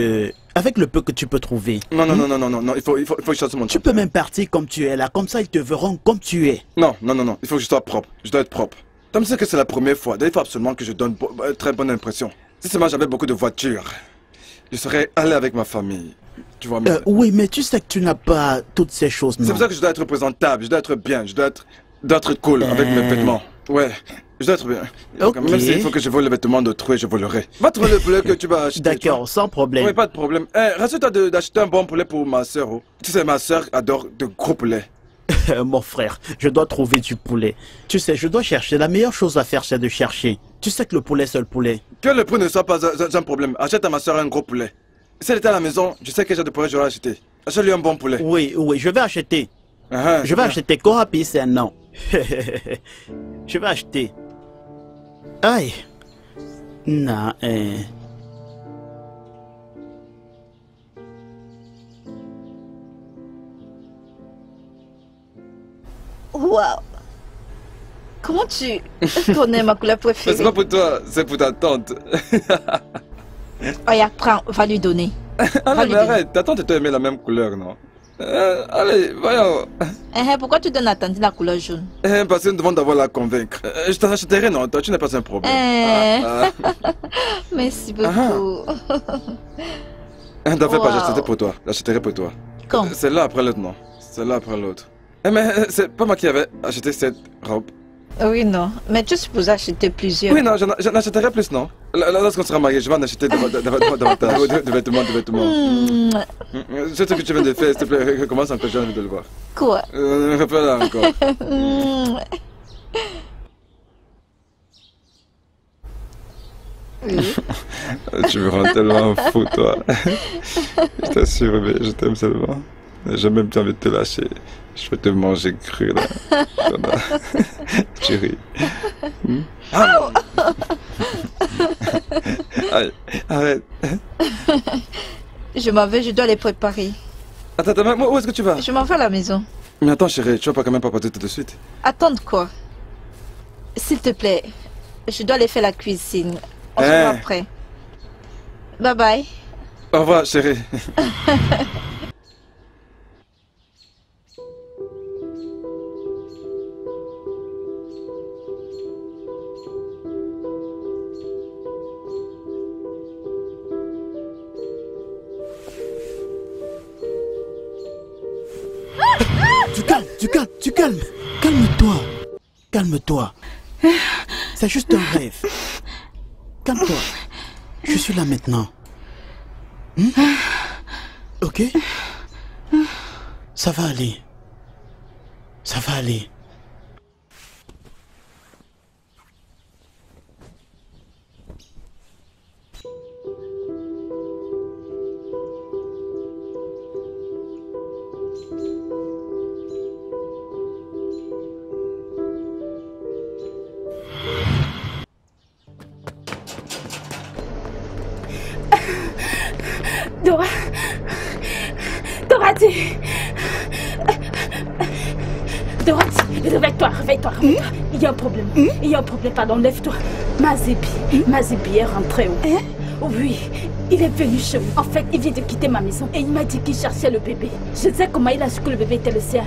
avec le peu que tu peux trouver. Non, non, non, non, non, non, il faut que je sorte mon Tu peux même partir comme tu es là, comme ça ils te verront comme tu es. Non, non, non, non, il faut que je sois propre, je dois être propre. Comme c'est que c'est la première fois, il faut absolument que je donne une très bonne impression. Si seulement j'avais beaucoup de voitures, je serais allé avec ma famille. Tu vois, oui, mais tu sais que tu n'as pas toutes ces choses, non? C'est pour ça que je dois être présentable, je dois être bien, je dois être cool avec mes vêtements. Ouais, je dois être bien. Okay. Même s'il faut que je vole les vêtements d'autrui, je volerai. Va trouver le poulet que tu vas acheter. D'accord, sans problème. Oui, pas de problème. Rassure-toi d'acheter un bon poulet pour ma soeur. Oh. Tu sais, ma soeur adore de gros poulets. Mon frère, je dois trouver du poulet. Tu sais, je dois chercher. La meilleure chose à faire, c'est de chercher. Tu sais que le poulet, c'est le poulet. Que le prix ne soit pas un problème. Achète à ma soeur un gros poulet. Si elle était à la maison, je sais que j'ai de poulet, j'aurais acheté. Achète-lui un bon poulet. Oui, oui, je vais acheter. Je vais acheter. Korapi, c'est un nom. Je vais acheter. Aïe. Non, Waouh. Comment tu connais ma couleur préférée? C'est pas pour toi, c'est pour ta tante. Regarde, prends, va lui donner. Allez, mais arrête, ta tante t'a aimé la même couleur, non? Allez, voyons. Pourquoi tu donnes à tante la couleur jaune? Parce que nous devons devoir la convaincre. Je t'en achèterai, non? Toi, tu n'es pas un problème. Merci beaucoup. T'en fais pas, j'achèterai pour toi. J'achèterai pour toi. Quand? C'est l'un après l'autre, non? C'est l'un après l'autre. Mais c'est pas moi qui avais acheté cette robe. Oui, non. Mais tu es supposé acheter plusieurs. Oui, non, j'en achèterai plus, non? Lorsqu'on sera mariés, je vais en acheter davantage de vêtements. C'est ce que tu viens de faire, s'il te plaît, recommence encore, j'ai envie de le voir. Quoi? Refais là encore. Tu me rends tellement fou, toi. Je t'assure, mais je t'aime seulement. J'ai même plus envie de te lâcher. Je vais te manger cru, là. Tu ris. Allez, arrête. Je m'en vais, je dois les préparer. Attends, où est-ce que tu vas? Je m'en vais à la maison. Mais attends, chérie, tu vas pas quand même pas partir tout de suite? Attends quoi? S'il te plaît, je dois aller faire la cuisine. On se voit après. Bye bye. Au revoir, chérie. Tu calmes. Calme-toi. Calme-toi. C'est juste un rêve. Calme-toi. Je suis là maintenant. Ok? Ça va aller. Ça va aller. Dorothy, réveille-toi. Il y a un problème. Il y a un problème, pardon, lève-toi. Mazibi est rentré. Oui, il est venu chez moi. En fait, il vient de quitter ma maison et il m'a dit qu'il cherchait le bébé. Je sais comment il a su que le bébé était le sien.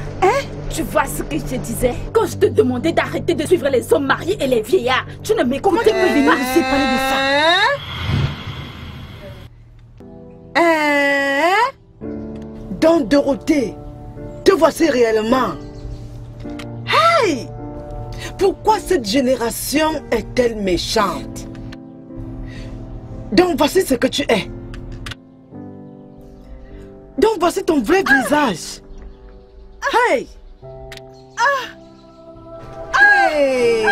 Tu vois ce que je te disais? Quand je te demandais d'arrêter de suivre les hommes mariés et les vieillards, tu ne m'écoutais pas venir ici parler de ça. Donc Dorothée, te voici réellement. Hey! Pourquoi cette génération est-elle méchante? Donc voici ce que tu es. Donc voici ton vrai visage. Hey! Hey!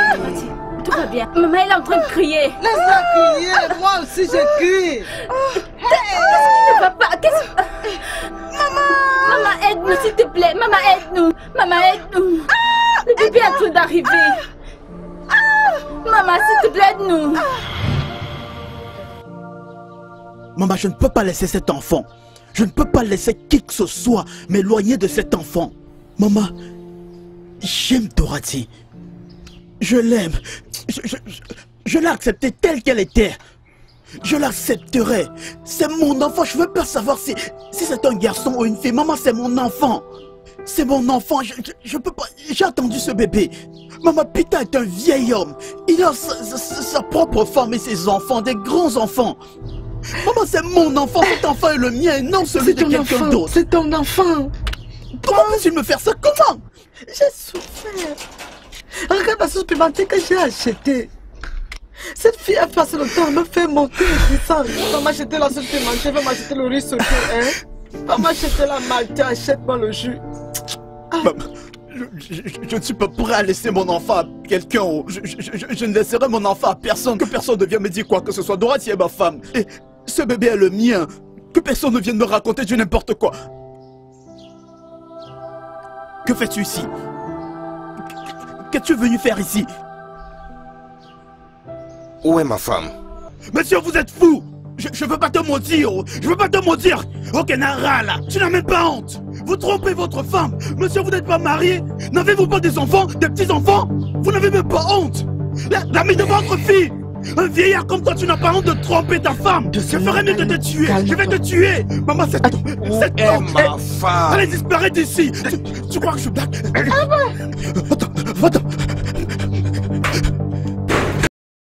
Tout va bien. Maman, elle est en train de crier. Laisse-la crier. Moi aussi, je crie. Qu'est-ce qui ne va pas? Maman, aide-nous, s'il te plaît. Maman, aide-nous. Maman, aide-nous. d'arriver. Maman, s'il te plaît, aide-nous. Maman, je ne peux pas laisser cet enfant. Je ne peux pas laisser qui que ce soit m'éloigner de cet enfant. Maman, j'aime Dorothy. Je l'aime. Je l'ai acceptée telle qu'elle était. Je l'accepterai. C'est mon enfant. Je veux pas savoir si c'est un garçon ou une fille. Maman, c'est mon enfant. C'est mon enfant. Je peux pas. J'ai attendu ce bébé. Maman, Peter est un vieil homme. Il a sa propre femme et ses enfants, des grands enfants. Maman, c'est mon enfant. Cet enfant est le mien et non celui de quelqu'un d'autre. C'est ton enfant. Comment peux-tu me faire ça? Comment? J'ai souffert. Regarde la sauce pimentée que j'ai achetée. Cette fille a passé le temps à me faire monter les puissances. Va m'acheter la sauce pimentée, va m'acheter le riz sauté, hein. Va m'acheter la malta, achète-moi le jus. Maman, je ne suis pas prêt à laisser mon enfant à quelqu'un. Je ne laisserai mon enfant à personne. Que personne ne vienne me dire quoi que ce soit. Dorothy est ma femme. Et ce bébé est le mien. Que personne ne vienne me raconter du n'importe quoi. Que fais-tu ici? Qu'es-tu venu faire ici? Où est ma femme? Monsieur, vous êtes fou! Je veux pas te mentir! Je veux pas te mentir! Ok, Nara, là! Tu n'as même pas honte! Vous trompez votre femme! Monsieur, vous n'êtes pas marié? N'avez-vous pas des enfants? Des petits-enfants? Vous n'avez même pas honte! L'ami de votre fille! Un vieillard comme toi, tu n'as pas honte de tromper ta femme! Je ferais mieux de te tuer! Je vais te tuer! Maman, c'est ma femme! Allez, disparaître d'ici! Tu crois que je blague? Attends!